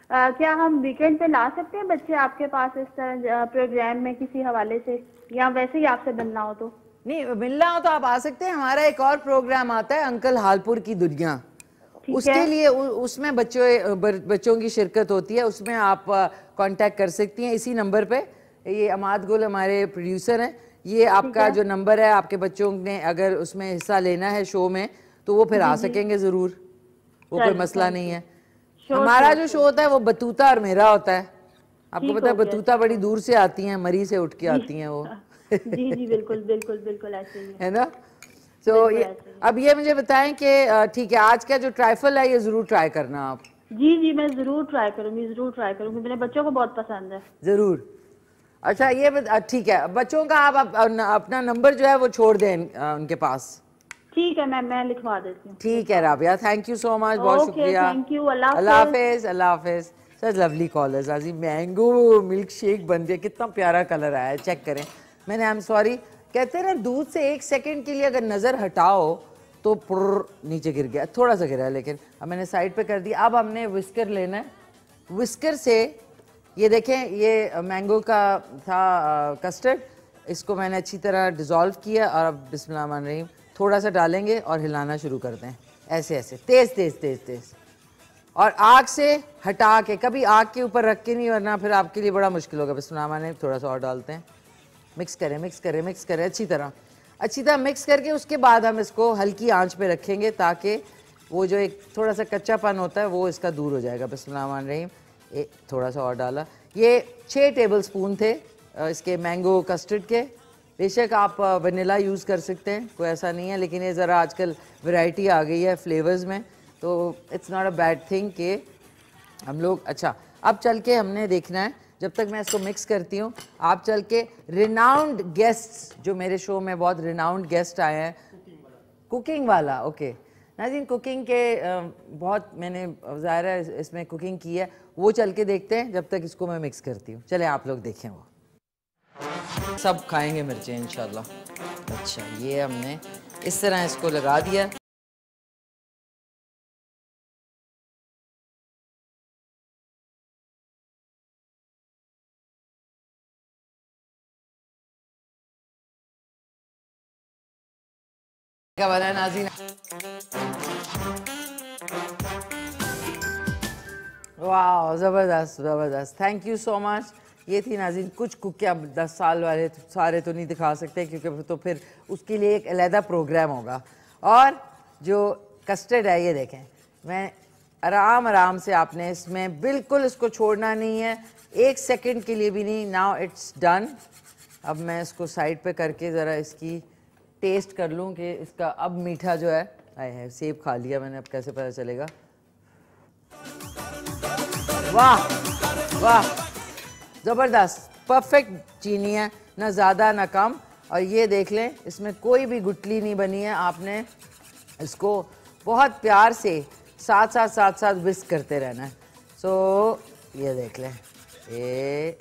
क्या हम वीकेंड पे ला सकते हैं बच्चे आपके पास इस तरह प्रोग्राम में किसी हवाले से, या वैसे ही आपसे मिलना हो तो? नहीं, मिलना हो तो आप आ सकते हैं। हमारा एक और प्रोग्राम आता है अंकल हालपुर की दुनिया, उसके लिए उसमें बच्चों की शिरकत होती है। उसमें आप कांटेक्ट कर सकती हैं इसी नंबर पे। ये अमाद गुल हमारे प्रोड्यूसर हैं। ये आपका जो नंबर है, आपके बच्चों ने अगर उसमें हिस्सा लेना है शो में तो वो फिर आ सकेंगे ज़रूर, वो कोई मसला नहीं है। हमारा जो शो होता है वो बतूता और मेरा होता है। आपको पता है बतूता बड़ी दूर से आती हैं, मरी से उठ के आती हैं वो। जी जी बिल्कुल बिल्कुल बिल्कुल ऐसे ही है ना। तो अब ये मुझे बताएं कि ठीक है, आज का जो ट्राइफल है ये जरूर ट्राई करना आप। जी जी मैं जरूर ट्राई करूंगी, मेरे बच्चों को बहुत पसंद है। जरूर। अच्छा ये ठीक है, बच्चों का आप अपना नंबर जो है वो छोड़ दें उनके पास। ठीक है, मैं लिखवा देती हूँ। ठीक है Rabia, thank you so much, बहुत शुक्रिया। थैंक यू, अल्लाह हाफिज। अल्लाह हाफिज। Such lovely callers. आज मैंगो मिल्क शेक बन गया, कितना प्यारा कलर आया है, चेक करें। मैंने, आई एम सॉरी, कहते हैं ना दूध से 1 सेकंड के लिए अगर नज़र हटाओ तो पुर नीचे गिर गया, थोड़ा सा गिरा है लेकिन अब मैंने साइड पे कर दिया। अब हमने विस्कर लेना है। विस्कर से ये देखें, ये मैंगो का था कस्टर्ड, इसको मैंने अच्छी तरह डिज़ोल्व किया और अब बिस्मिल्लाहिर्रहमानिर्रहीम थोड़ा सा डालेंगे और हिलाना शुरू करते हैं, ऐसे ऐसे तेज़ तेज़ तेज़ तेज़। और आग से हटा के, कभी आग के ऊपर रख के नहीं, वरना फिर आपके लिए बड़ा मुश्किल होगा। बिस्मिल्लाहिर्रहमानिर्रहीम, थोड़ा सा और डालते हैं। मिक्स करें मिक्स करें मिक्स करें अच्छी तरह मिक्स करके उसके बाद हम इसको हल्की आंच पे रखेंगे ताकि वो जो एक थोड़ा सा कच्चापन होता है वो इसका दूर हो जाएगा। बिस्मिल्लाहिर्रहमानिर्रहीम, थोड़ा सा और डाला। ये 6 टेबल स्पून थे इसके मैंगो कस्टर्ड के। बेशक आप वनीला यूज़ कर सकते हैं, कोई ऐसा नहीं है, लेकिन ये ज़रा आजकल वैरायटी आ गई है फ्लेवर्स में, तो it's not a bad thing कि हम लोग। अच्छा, अब चल के हमने देखना है, जब तक मैं इसको मिक्स करती हूँ, आप चल के रिनाउंड गेस्ट्स, जो मेरे शो में बहुत रिनाउंड गेस्ट आए हैं, कुकिंग वाला, ओके नाज़रीन, कुकिंग के बहुत मैंने ज़ाहिर है इसमें कुकिंग की है, वो चल के देखते हैं जब तक इसको मैं मिक्स करती हूँ। चले आप लोग देखें, वो सब खाएंगे मिर्चें इंशाल्लाह। अच्छा, ये हमने इस तरह इसको लगा दिया। क्या बना नाज़रीन? वाह, ज़बरदस्त ज़बरदस्त, थैंक यू सो मच। ये थी नाज़रीन कुछ कुकिंग। अब 10 साल वाले सारे तो नहीं दिखा सकते क्योंकि तो फिर उसके लिए एक अलहदा प्रोग्राम होगा। और जो कस्टर्ड है ये देखें, मैं आराम आराम से, आपने इसमें बिल्कुल इसको छोड़ना नहीं है, 1 सेकंड के लिए भी नहीं। Now it's done. अब मैं इसको साइड पे करके ज़रा इसकी टेस्ट कर लूँ कि इसका अब मीठा जो है, आए है सेब खा लिया मैंने, अब कैसे पता चलेगा। वाह वाह, ज़बरदस्त, परफेक्ट चीनी है, ना ज़्यादा ना कम। और ये देख लें, इसमें कोई भी गुठली नहीं बनी है। आपने इसको बहुत प्यार से साथ साथ विस्क करते रहना है। सो ये देख लें, ये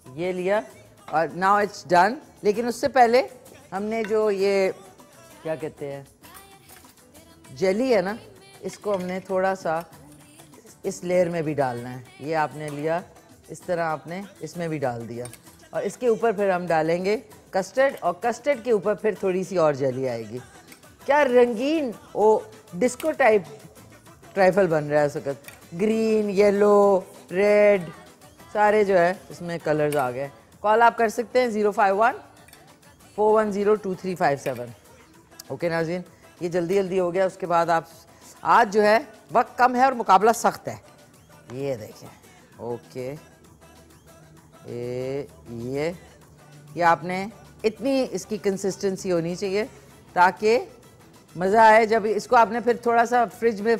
ये लिया और नाउ इट्स डन। लेकिन उससे पहले हमने जो ये क्या कहते हैं जेली है ना, इसको हमने थोड़ा सा इस लेयर में भी डालना है। ये आपने लिया इस तरह, आपने इसमें भी डाल दिया और इसके ऊपर फिर हम डालेंगे कस्टर्ड और कस्टर्ड के ऊपर फिर थोड़ी सी और जेली आएगी। क्या रंगीन वो डिस्को टाइप ट्राइफल बन रहा है इस वक्त। ग्रीन, येलो, रेड सारे जो है इसमें कलर्स आ गए। कॉल आप कर सकते हैं 051-410-2357। ओके नाज़रीन, ये जल्दी जल्दी हो गया। उसके बाद आप आज जो है वक्त कम है और मुकाबला सख्त है। ये देखें, ओके ये आपने इतनी इसकी कंसिस्टेंसी होनी चाहिए ताकि मज़ा आए। जब इसको आपने फिर थोड़ा सा फ्रिज में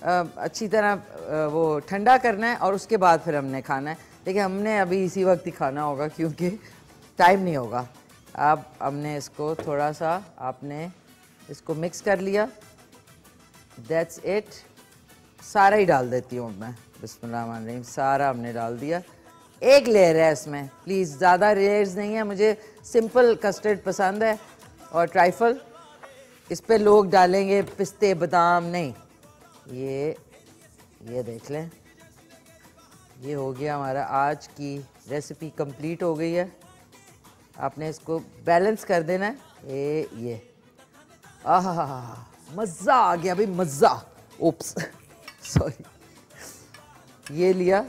अच्छी तरह वो ठंडा करना है और उसके बाद फिर हमने खाना है। लेकिन हमने अभी इसी वक्त ही खाना होगा क्योंकि टाइम नहीं होगा। अब हमने इसको थोड़ा सा आपने इसको मिक्स कर लिया। That's it. सारा ही डाल देती हूँ मैं, बिस्मिल्लाहिर्रहमानिर्रहीम। सारा हमने डाल दिया। एक लेयर है इसमें, प्लीज़ ज़्यादा लेयर्स नहीं है। मुझे सिंपल कस्टर्ड पसंद है और ट्राइफल इस पे लोग डालेंगे पिस्ते बादाम नहीं। ये देख लें, ये हो गया हमारा आज की रेसिपी कंप्लीट हो गई है। आपने इसको बैलेंस कर देना है। ये आहा, मज़ा आ गया भाई, मज़ा। Oops sorry. ये लिया।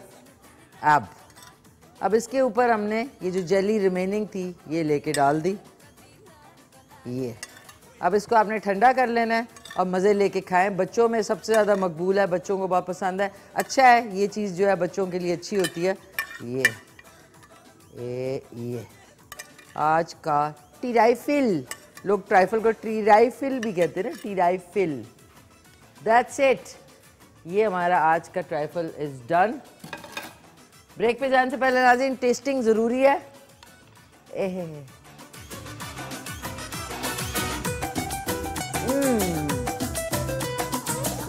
अब इसके ऊपर हमने ये जो जेली रिमेनिंग थी ये लेके डाल दी। ये अब इसको आपने ठंडा कर लेना है और मज़े लेके खाएं। बच्चों में सबसे ज़्यादा मकबूल है, बच्चों को बहुत पसंद है। अच्छा है, ये चीज़ जो है बच्चों के लिए अच्छी होती है। ये आज का टीराइफिल, लोग ट्राइफल को टीराइफिल भी कहते हैं ना, टीराइफिल। That's it. ये हमारा आज का ट्राइफल इज़ डन। ब्रेक पे जाने से पहले नाज़रीन टेस्टिंग ज़रूरी है।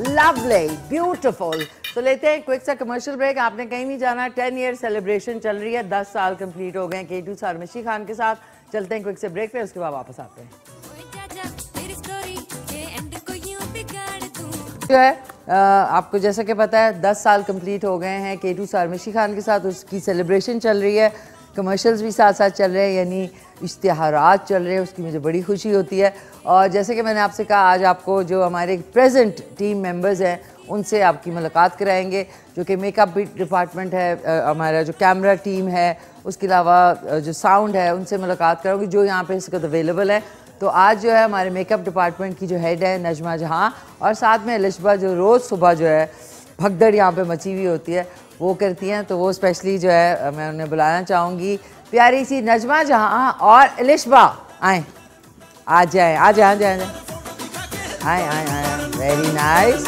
Lovely, beautiful. तो लेते हैं क्विक सा कमर्शियल ब्रेक। आपने कहीं नहीं जाना। 10 ईयर सेलिब्रेशन चल रही है, 10 साल कंप्लीट हो गए K2 सारमिशी खान के साथ। चलते हैं क्विक से ब्रेक पे, उसके बाद वापस आते हैं। जो है आपको जैसा कि पता है 10 साल कंप्लीट हो गए हैं K2 सारमिशी खान के साथ। उसकी सेलिब्रेशन चल रही है, कमर्शियल्स भी साथ साथ चल रहे हैं, यानी इश्तिहारात चल रहे हैं। उसकी मुझे बड़ी खुशी होती है। और जैसे कि मैंने आपसे कहा, आज आपको जो हमारे प्रेजेंट टीम मेंबर्स हैं उनसे आपकी मुलाकात कराएंगे, जो कि मेकअप डिपार्टमेंट है, हमारा जो कैमरा टीम है, उसके अलावा जो साउंड है, उनसे मुलाकात कराऊंगी जो यहाँ पे इस वक्त अवेलेबल है। तो आज जो है हमारे मेकअप डिपार्टमेंट की जो हेड है नजमा जहाँ, और साथ में अलिशबा जो रोज़ सुबह जो है भगदड़ यहाँ पे मची हुई होती है वो करती हैं। तो वो स्पेशली जो है मैं उन्हें बुलाना चाहूँगी। प्यारी सी नजमा जहाँ और अलिशबा आए, आ जाए आ जाए आ जाए आए आए आए। Very nice.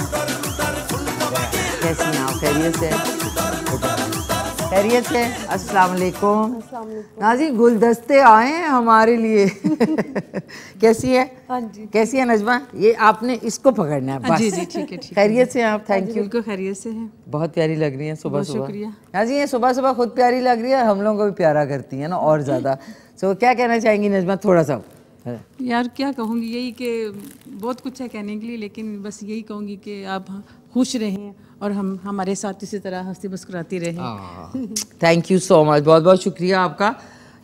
कैसी हैं आप? खैरियत से? खैरियत से। अस्सलाम वालेकुम। नाज़ी गुलदस्ते आए हैं हमारे लिए। कैसी है? हाँ जी। कैसी है नजमा? ये आपने इसको पकड़ना है बस। जी जी ठीक है ठीक है। खैरियत से आप? Thank you. बिल्कुल खैरियत से हैं। बहुत प्यारी लग रही हैं सुबह सुबह। शुक्रिया। नाज़ी ये सुबह सुबह खुद प्यारी लग रही है, हम लोगों को भी प्यारा करती है ना और ज़्यादा। सो क्या कहना चाहेंगी नजमा? थोड़ा सा यार क्या कहूँगी, यही कि बहुत कुछ है कहने के लिए, लेकिन बस यही कहूँगी कि आप खुश रहें और हम हमारे साथ इसी तरह हंसती मुस्कुराती रहें। थैंक यू सो मच, बहुत बहुत शुक्रिया आपका।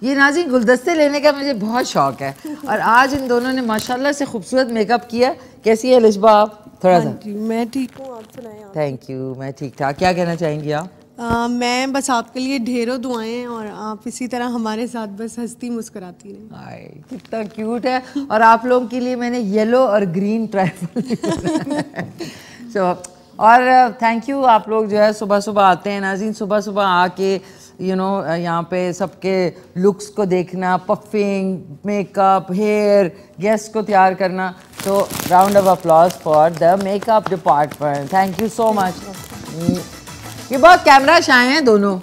ये नाज़ी गुलदस्ते लेने का मुझे बहुत शौक है और आज इन दोनों ने माशाल्लाह से खूबसूरत मेकअप किया। कैसी है लिशबा आप? थोड़ा सा। मैं ठीक हूँ, आप सुनाएं। थैंक यू, मैं ठीक ठाक। क्या कहना चाहेंगी आप? मैं बस आपके लिए ढेरों दुआएं हैं और आप इसी तरह हमारे साथ बस हंसती मुस्कुराती रहें। हाय कितना क्यूट है। और आप लोगों के लिए मैंने येलो और ग्रीन ट्राइफल। सो और थैंक यू। आप लोग जो है सुबह सुबह आते हैं नाज़रीन, सुबह सुबह आके यहाँ पे सबके लुक्स को देखना, पफिंग, मेकअप, हेयर, गेस्ट को तैयार करना। तो round of applause for the makeup department. Thank you so much. ये बहुत कैमरा शाय हैं दोनों।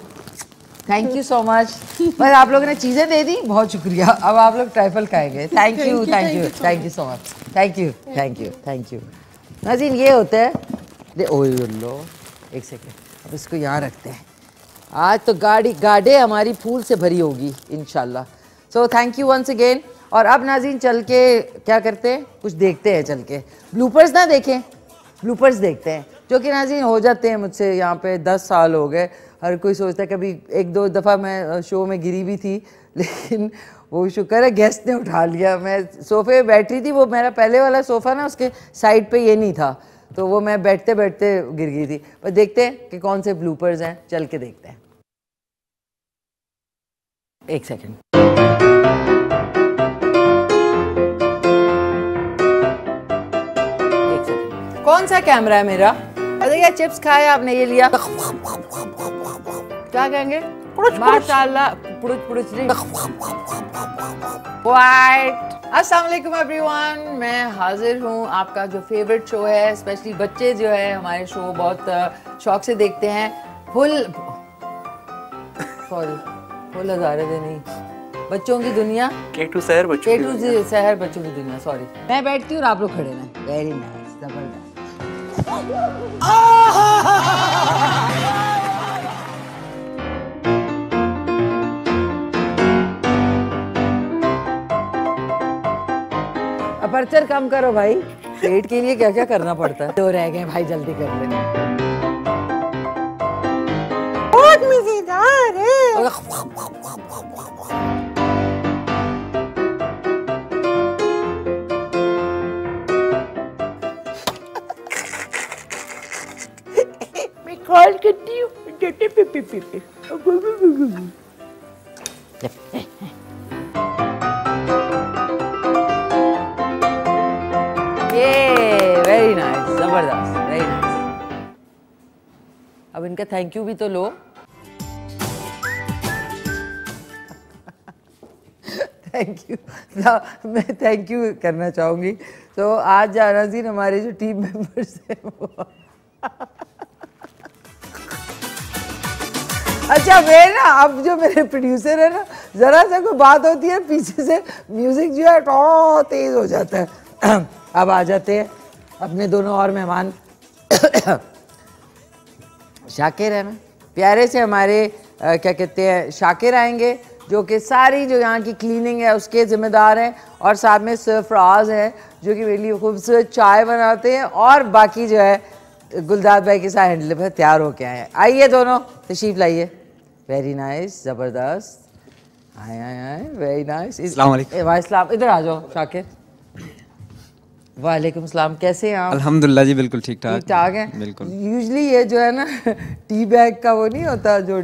Thank you so much. बस आप लोगों ने चीज़ें दे दी, बहुत शुक्रिया। अब आप लोग ट्राइफल खाएंगे। Thank you thank you thank you so much. Thank you thank you thank you. नाज़रीन ये होता है, ओ लो एक सेकेंड, अब इसको यहाँ रखते हैं। आज तो गाड़े हमारी फूल से भरी होगी इंशाल्लाह। So thank you once again. और अब नाज़रीन चल के क्या करते हैं, कुछ देखते हैं चल के। ब्लूपर्स ना देखें, ब्लूपर्स देखते हैं जो कि नाज़रीन हो जाते हैं मुझसे यहाँ पे 10 साल हो गए। हर कोई सोचता है, कभी 1-2 दफ़ा मैं शो में गिरी भी थी, लेकिन वो शुक्र है गेस्ट ने उठा लिया। मैं सोफ़े पे बैठ रही थी, वो मेरा पहले वाला सोफ़ा ना उसके साइड पे ये नहीं था, तो वो मैं बैठते बैठते गिर गई थी। पर देखते हैं कि कौन से ब्लूपर्स हैं, चल के देखते हैं। एक सेकेंड। कौन सा कैमरा है मेरा? अरे यार चिप्स खाया आपने, ये लिया, क्या कहेंगे, माशाल्लाह, पुड़ुच नहीं। वाइट। अस्सलाम वालेकुम एवरीवन, मैं हाजिर हूँ। आपका जो फेवरेट शो है, स्पेशली बच्चे जो है हमारे शो बहुत शौक से देखते हैं। फुल हज़ारे दे नहीं, बच्चों की दुनिया, केटू शहर बच्चों की दुनिया। सॉरी, मैं बैठती हूँ और आप लोग खड़े हैं। वेरी नाइस, जबरदस्त। अपर्चर कम करो भाई, पेट के लिए क्या क्या करना पड़ता है। 2 रह गए भाई, जल्दी कर लेना। बहुत मजेदार है। मैं कॉल करती हूँ। वेरी नाइस, जबरदस्त, वेरी नाइस। अब इनका थैंक यू भी तो लो। Thank you. मैं थैंक यू करना चाहूँगी। तो आज नाज़रीन हमारे जो टीम मेंबर्स हैं वो अच्छा, मैं ना अब जो मेरे प्रोड्यूसर है ना, ज़रा सा कोई बात होती है पीछे से म्यूज़िक जो है तो तेज़ हो जाता है। अब आ जाते हैं अपने दोनों और मेहमान। शाकिर है ना, प्यारे से हमारे क्या कहते हैं, शाकिर आएंगे जो कि सारी जो यहाँ की क्लीनिंग है उसके ज़िम्मेदार हैं, और साथ में सरफराज है जो कि मेरे लिए खूबसूरत चाय बनाते हैं, और बाकी जो है गुलदार भाई के साथ हैंडल पर तैयार होके आए हैं। आइए दोनों, तशरीफ़ लाइए। वेरी नाइस, ज़बरदस्त। आए, वेरी नाइस। वालेकुम, इधर आ जाओ शाकिर। वालेकुम सलाम, कैसे हैं आप? अल्हम्दुलिल्लाह जी, बिल्कुल ठीक ठाक हैं। बिल्कुल। यूजली ये जो है ना टी बैग का वो नहीं होता, जो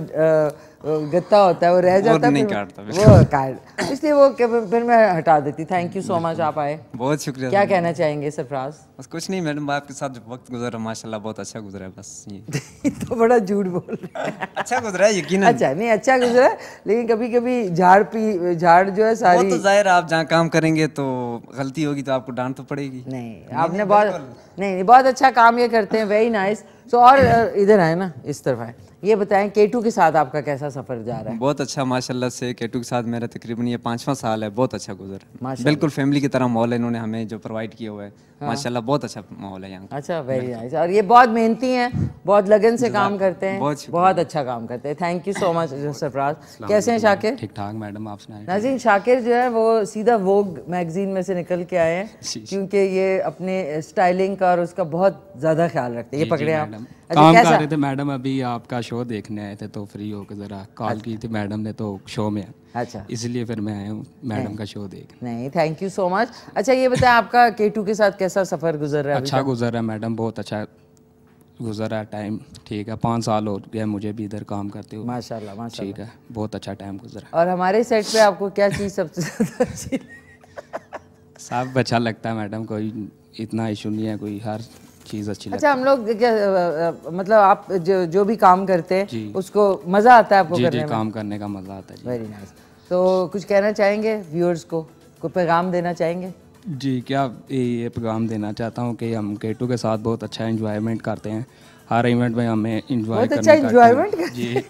गत्ता होता है वो रह जाता है, वो काट, इसलिए वो फिर मैं हटा देती। थैंक यू सो मच, आप आए, बहुत शुक्रिया। क्या कहना चाहेंगे सरफराज? बस कुछ नहीं मैडम, आपके साथ जो वक्त गुजरा माशाल्लाह बहुत अच्छा गुजरा है, बस ये। तो बड़ा झूठ बोल रहे हैं। अच्छा गुजरा है यकीनन। अच्छा नहीं, अच्छा गुजरा है, लेकिन कभी कभी झाड़ जो है सारी, वो तो जाहिर, आप जहाँ काम करेंगे तो गलती होगी तो आपको डांट तो पड़ेगी। नहीं, आपने बहुत अच्छा काम ये करते हैं। Very nice. सो और इधर आए ना, इस तरफ आए। ये बताएं केटू के साथ आपका कैसा सफर जा रहा है? बहुत अच्छा माशाल्लाह से। केटू के साथ मेरा तकरीबन ये 5वां साल है, बहुत अच्छा गुजरा है। बिल्कुल फैमिली की तरह माहौल है, इन्होंने हमें जो प्रोवाइड किया हुआ है। हाँ। माशाल्लाह बहुत अच्छा माहौल है यहाँ। अच्छा, वेरी नाइस। और ये बहुत मेहनती हैं, बहुत लगन से काम करते हैं, बहुत अच्छा काम करते हैं। Thank you so much Sarfaraz. कैसे हैं शाकिर? ठीक ठाक मैडम, आप सुनाएं। नाज़रीन, शाकिर जो है वो सीधा वोग मैगजीन में से निकल के आए हैं, क्योंकि ये अपने स्टाइलिंग का और उसका बहुत ज़्यादा ख्याल रखते हैं। ये पकड़े आप, काम कर रहे थे मैडम, अभी आपका शो देखने आए थे तो फ्री होकर ज़रा कॉल की थी मैडम ने, तो शो में। अच्छा, इसलिए फिर मैं आया हूँ मैडम का शो देख। नहीं, थैंक यू सो मच। अच्छा ये बताएं, आपका केटू के साथ कैसा सफ़र गुजर रहा है? अच्छा गुजर रहा है मैडम, बहुत अच्छा गुजर रहा है टाइम। ठीक है, 5 साल हो गया मुझे भी इधर काम करते हुए। माशाल्लाह माशाल्लाह। ठीक है, बहुत अच्छा टाइम गुजरा। और हमारे सेट पे आपको क्या चीज़ सबसे ज़्यादा अच्छी? सब अच्छा लगता है मैडम, कोई इतना इशू नहीं है, कोई हर चीज़ अच्छी लगती है। अच्छा, हम लोग क्या मतलब आप जो भी काम करते हैं उसको मज़ा आता है आपको करने में? काम करने का मज़ा आता है। Very nice. तो कुछ कहना चाहेंगे व्यूअर्स को, कोई पैगाम देना चाहेंगे? जी, क्या ये पैगाम देना चाहता हूँ कि हम केटू के साथ बहुत अच्छा एंजॉयमेंट करते हैं। हर इवेंट में हमें एंजॉय करना। अच्छा एंजॉयमेंट जी।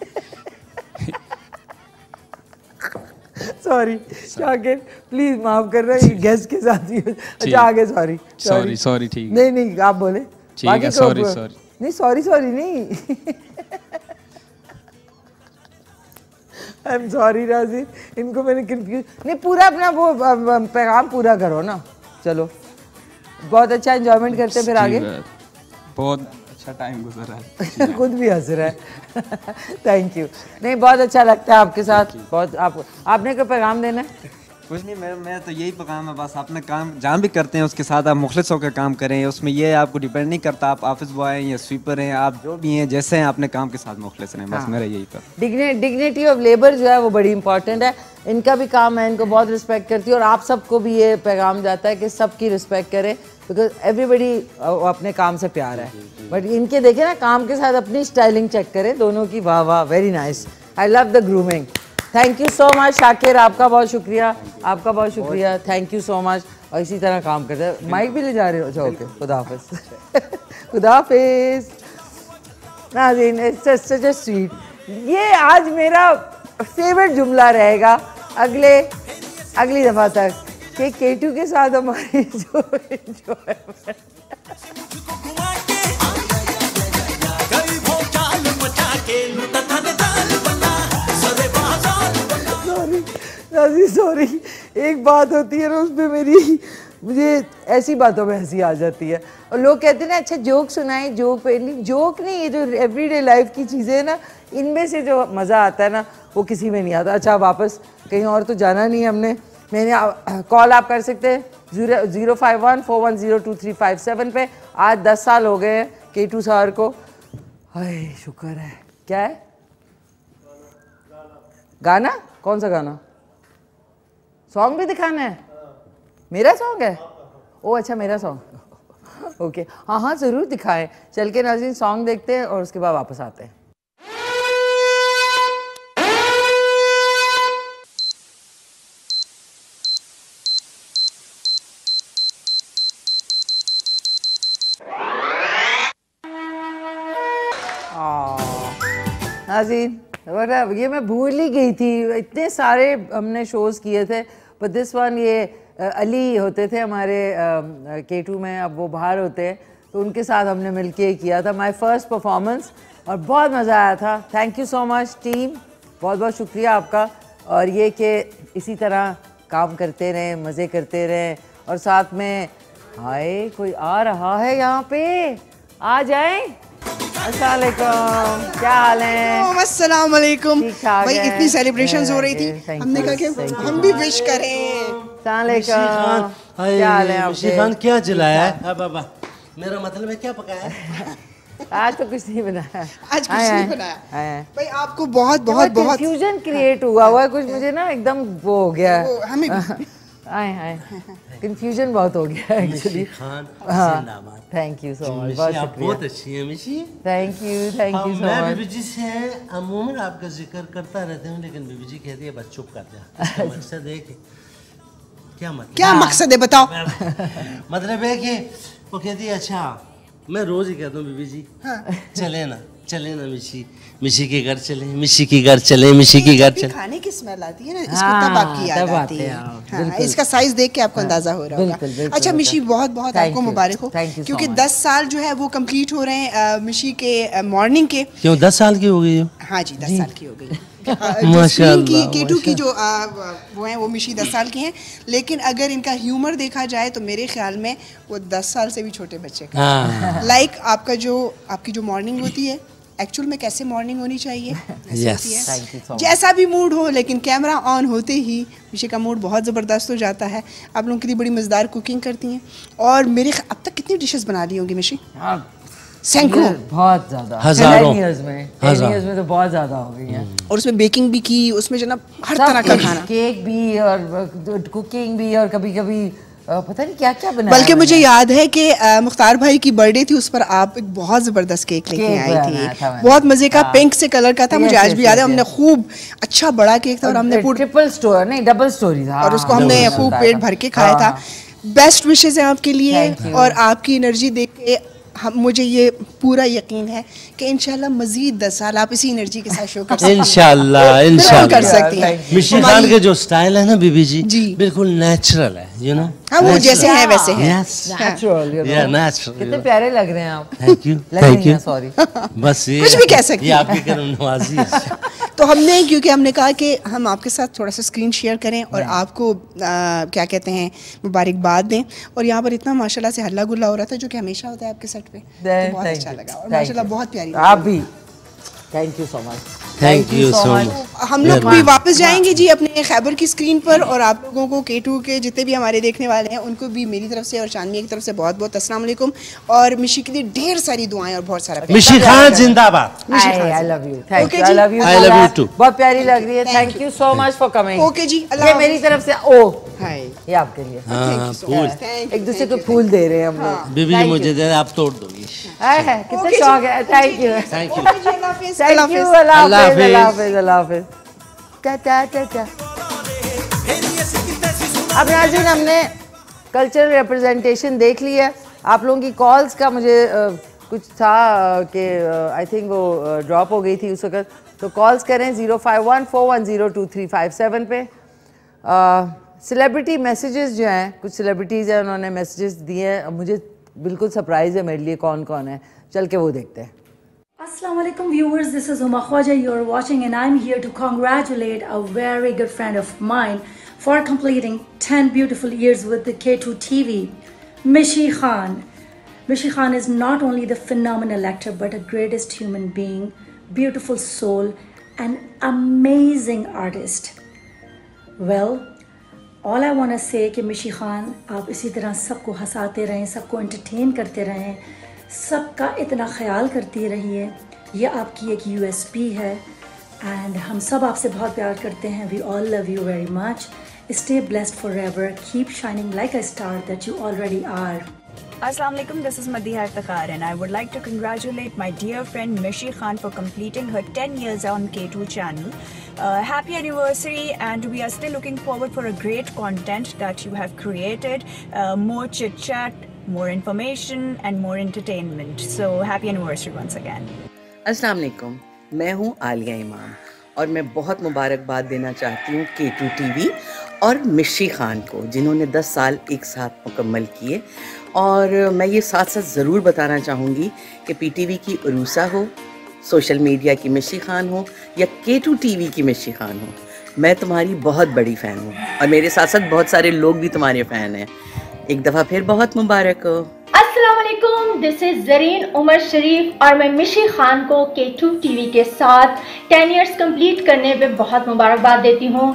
सॉरी शाकिर, प्लीज माफ कर रहे हैं, गेस्ट के साथ ही। अच्छा आगे, सॉरी ठीक। नहीं आप बोले ठीक है, सॉरी नहीं, सॉरी नहीं। आई एम सॉरी नाज़रीन, इनको मैंने कंफ्यूज नहीं, पूरा अपना वो पैगाम पूरा करो ना। चलो बहुत अच्छा एंजॉयमेंट करते हैं, फिर आगे बहुत अच्छा टाइम गुजर रहा है। खुद भी हंस रहा है। Thank you. नहीं बहुत अच्छा लगता है आपके साथ, बहुत आपने कोई पैगाम देना है? कुछ नहीं, मैं तो यही पैगाम है, बस अपने काम जहाँ भी करते हैं उसके साथ आप मुखलिस होकर काम करें। उसमें ये आपको डिपेंड नहीं करता आप ऑफिस बॉय हैं या स्वीपर हैं, आप जो भी हैं जैसे हैं अपने काम के साथ मुखलिस रहें, बस मेरा यही पर। डिग्निटी ऑफ लेबर जो है वो बड़ी इंपॉर्टेंट है। इनका भी काम है, इनको बहुत रिस्पेक्ट करती है और आप सबको भी ये पैगाम जाता है कि सबकी रिस्पेक्ट करें, बिकॉज एवरीबडी अपने काम से प्यार है। बट इनके देखें ना, काम के साथ अपनी स्टाइलिंग चेक करें दोनों की। वाह वाह, very nice, I love the grooming. Thank you so much Shakir, आपका बहुत शुक्रिया, आपका बहुत शुक्रिया, थैंक यू सो मच। और इसी तरह काम करते हैं। माइक भी ले जा रहे हो? अच्छा ओके, खुदा हाफिज़। खुदा हाफिज़ नाज़रीन, इट्स सच अ स्वीट। ये आज मेरा फेवरेट जुमला रहेगा अगली दफ़ा तक कि केटू के साथ हमारी जो सॉरी एक बात होती है ना, उसमें मुझे ऐसी बातों में हंसी आ जाती है। और लोग कहते हैं ना अच्छा जोक सुनाएं, जोक नहीं, ये जो एवरीडे लाइफ की चीज़ें हैं ना, इनमें से जो मज़ा आता है ना वो किसी में नहीं आता। अच्छा वापस कहीं और तो जाना नहीं है हमने। मैंने कॉल आप कर सकते हैं 05141022357 पे। आज 10 साल हो गए हैं केटू सर को। हाय शुक्र है। क्या है गाना? कौन सा गाना? सॉन्ग भी दिखाना है? मेरा सॉन्ग है? ओ अच्छा मेरा सॉन्ग। ओके हाँ हाँ ज़रूर दिखाएं। चल के नाज़रीन सॉन्ग देखते हैं और उसके बाद वापस आते हैं। नाज़रीन ये मैं भूल ही गई थी, इतने सारे हमने शोज़ किए थे, पर दिस वन ये अली होते थे हमारे केटू में, अब वो बाहर होते हैं, तो उनके साथ हमने मिलके किया था माय फर्स्ट परफॉर्मेंस और बहुत मज़ा आया था। Thank you so much team, बहुत बहुत शुक्रिया आपका। और ये कि इसी तरह काम करते रहें, मज़े करते रहें। और साथ में हाय कोई आ रहा है यहाँ पे, आ जाएं। अस्सलाम वालेकुम, क्या हाल है? अस्सलाम वालेकुम। भाई इतनी सेलिब्रेशंस हो रही थी, हमने कहा कि हम भी विश करें। अस्सलाम वालेकुम, क्या हाल है आपके? खान क्या जलाया है? बाबा मेरा मतलब है क्या पकाया है? आज तो कुछ नहीं बनाया। आज कुछ नहीं बनाया। भाई आपको बहुत बहुत बहुत कंफ्यूजन क्रिएट हुआ है कुछ, मुझे ना एकदम वो हो गया। हमें आए कंफ्यूजन बहुत हो गया एक्चुअली। हाँ थैंक यू सो मच, बहुत शुक्रिया। बहुत अच्छी है मिशी। Thank you so much. मैं बीबी जी से अमूमन आपका जिक्र करता रहता हूँ, लेकिन बीबी जी कहती है बस चुप कर जा। मकसद है कि क्या मकसद है बताओ? मतलब है कि वो कहती है अच्छा मैं रोज ही कहता हूँ बीबी जी चले ना मिशी के घर चले, मिशी के घर चले, मिशी के घर चले। खाने की स्मेल आती है ना, इसको तब आपकी याद आती है। हाँ, इसका साइज देख के आपको अंदाजा हो रहा होगा। अच्छा मिशी बहुत बहुत आपको मुबारक हो, क्योंकि 10 साल जो है वो कंप्लीट हो रहे हैं मिशी के मॉर्निंग के। क्यों 10 साल की हो गई हो? हाँ जी 10 साल की हो गई। माशाल्लाह केटू की जो वो हैं वो मिशी 10 साल की हैं, लेकिन अगर इनका ह्यूमर देखा जाए तो मेरे ख्याल में वो 10 साल से भी छोटे बच्चे का। लाइक आपकी जो मॉर्निंग होती है एक्चुअल में कैसे मॉर्निंग होनी चाहिए, जैसा भी मूड हो, लेकिन कैमरा ऑन होते ही मिशी का मूड बहुत ज़बरदस्त हो जाता है। आप लोगों के लिए बड़ी मज़ेदार कुकिंग करती हैं और मेरे अब तक कितनी डिशेस बना ली होंगी मिशी? सैकड़ों, बहुत ज़्यादा, हज़ारों 10 years में तो बहुत ज़्यादा हो गई है। और उसमें बेकिंग भी की, उसमें जनाब हर तरह का खाना, केक भी और कुकिंग भी और कभी कभी पता नहीं क्या क्या बनाया। बल्कि मुझे याद है कि मुख्तार भाई की बर्थडे थी, उस पर आप एक बहुत ज़बरदस्त केक लेके आई थी, बहुत मज़े का, पिंक से कलर का था, मुझे आज भी याद है। हमने खूब अच्छा बड़ा केक था और हमने ट्रिपल स्टोर नहीं डबल स्टोरी था, और उसको हमने खूब पेट भर के खाया था। बेस्ट विशेज़ हैं आपके लिए और आपकी एनर्जी देख के मुझे ये पूरा यकीन है कि इंशाल्लाह मजीद 10 साल आप इसी एनर्जी के साथ शो कर सकते हैं। इंशाल्लाह कर सकती हैं। मिशी खान के जो स्टाइल है ना बीबी जी बिल्कुल नेचुरल है, यू नो। हाँ वो जैसे हैं वैसे हैं। नेचुरल। कितने प्यारे लग रहे हैं आप। थैंक यू सॉरी बस ये कुछ भी कह सकते हैं, ये आपकी करम नवाजी है। तो क्योंकि हमने कहा कि हम आपके साथ थोड़ा सा स्क्रीन शेयर करें और आपको क्या कहते हैं मुबारकबाद दें। और यहाँ पर इतना माशाल्लाह से हल्ला गुल्ला हो रहा था जो कि हमेशा होता है आपके सेट पे, तो बहुत अच्छा लगा और माशाल्लाह बहुत प्यारी। आप भी thank you so much. Thank you so much. हम लोग भी वापस जाएंगे जी अपने खैबर की स्क्रीन पर, और आप लोगों को K2 के जितने भी हमारे देखने वाले हैं उनको भी मेरी तरफ से और चांदनी की तरफ से बहुत बहुत अस्सलाम वालेकुम, और मिशी के लिए ढेर सारी दुआएं और बहुत सारा मिशी खान जिंदाबाद। I love you, thank you, I love you too. बहुत प्यारी लग रही है, thank you so much for coming. Okay ji, ये मेरी तरफ से ओ हाय, ये आपके लिए। एक दूसरे को फूल दे रहे हैं हम लोग। बीबी जी मुझे दे, आप तोड़ दोगी। कितना शौक है। Thank you, thank you, thank you. अल्लाह हाफिज़, अल्लाह हाफिज़। अब नाज़रीन हमने कल्चरल रिप्रेजेंटेशन देख लिया। आप लोगों की कॉल्स का मुझे कुछ था कि आई थिंक वो ड्रॉप हो गई थी उस वक्त, तो कॉल्स करें 0514102357 पे। सेलिब्रिटी मैसेजेस जो हैं, कुछ सेलिब्रिटीज़ हैं उन्होंने मैसेजेस दिए हैं, मुझे बिल्कुल सरप्राइज़ है मेरे लिए कौन कौन है, चल के वो देखते हैं। Assalamu alaikum viewers, this is Huma Khwaja you're watching, and I'm here to congratulate a very good friend of mine for completing 10 beautiful years with the K2 TV, Mishi Khan. Mishi Khan is not only the phenomenal actor but a greatest human being, beautiful soul and amazing artist. Well, all I want to say कि मिशी खान आप इसी तरह सबको हंसाते रहें, सबको entertain करते रहें, सबका इतना ख्याल करती रहिए, ये आपकी एक USP है। एंड हम सब आपसे बहुत प्यार करते हैं। We all love you very much. Stay blessed forever, keep shining like a star that you already are. Assalamu alaikum, this is Madiha Iftikhar and I would like to congratulate my dear friend Mishi Khan for completing her 10 years on K2 channel. Happy anniversary, and we are still looking forward for a great content that you have created, more chit chat, more information and more entertainment. So happy anniversary once again. अस्सलाम वालेकुम, मैं हूँ आलिया इमाम और मैं बहुत मुबारकबाद देना चाहती हूँ K2 TV और मिशी खान को, जिन्होंने 10 साल एक साथ मुकम्मल किए। और मैं ये साथ साथ ज़रूर बताना चाहूँगी कि PTV की उरूसा हो, सोशल मीडिया की मिशी खान हो या K2 TV की मिशी खान हो, मैं तुम्हारी बहुत बड़ी फ़ैन हूँ और मेरे साथ साथ बहुत सारे लोग भी तुम्हारे फ़ैन हैं। एक दफ़ा फिर बहुत मुबारक हो। अस्सलाम वालेकुम, दिस इज ज़रीन उमर शरीफ और मैं मिशी खान को K2 TV के साथ 10 इयर्स कंप्लीट करने पे बहुत मुबारकबाद देती हूँ।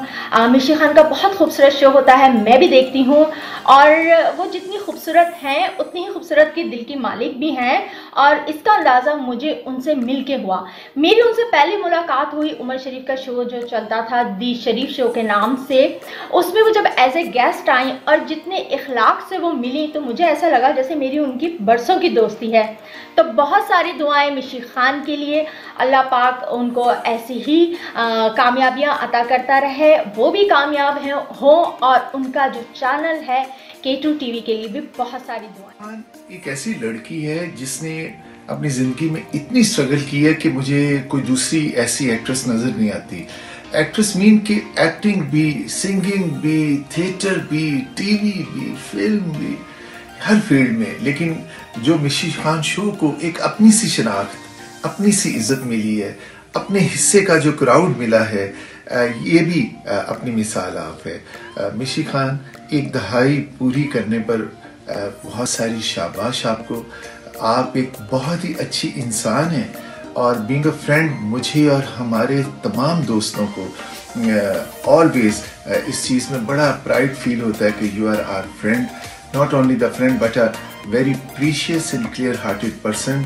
मिशी खान का बहुत खूबसूरत शो होता है, मैं भी देखती हूँ, और वो जितनी खूबसूरत हैं उतनी ही खूबसूरत के दिल की मालिक भी हैं, और इसका अंदाज़ा मुझे उनसे मिल के हुआ। मेरी उनसे पहली मुलाकात हुई उमर शरीफ का शो जो चलता था दी शरीफ शो के नाम से, उसमें वो जब एज ए गेस्ट आई और जितने इखलाक से वो मिली तो मुझे ऐसा लगा जैसे मेरी उनकी बरसों की दोस्ती है। तो बहुत सारी दुआएं मिशी खान के लिए, अल्लाह पाक उनको ऐसी ही कामयाबियां अता करता रहे, वो भी कामयाब हैं हो, और उनका जो चैनल है K2 TV के लिए भी बहुत सारी दुआएं। एक ऐसी लड़की है जिसने अपनी ज़िंदगी में इतनी स्ट्रगल की है कि मुझे कोई दूसरी ऐसी एक्ट्रेस नज़र नहीं आती। एक्ट्रेस मीन कि एक्टिंग भी, सिंगिंग भी, थिएटर भी, टीवी भी, फिल्म भी, हर फील्ड में। लेकिन जो मिशी खान शो को एक अपनी सी शनाख्त, अपनी सी इज्जत मिली है, अपने हिस्से का जो क्राउड मिला है, ये भी अपनी मिसाल आप है। मिशी खान एक दहाई पूरी करने पर बहुत सारी शाबाश आपको। आप एक बहुत ही अच्छी इंसान हैं और बीइंग अ फ्रेंड मुझे और हमारे तमाम दोस्तों को ऑलवेज इस चीज़ में बड़ा प्राइड फील होता है कि you are our friend, not only the friend but a very precious and clear-hearted person.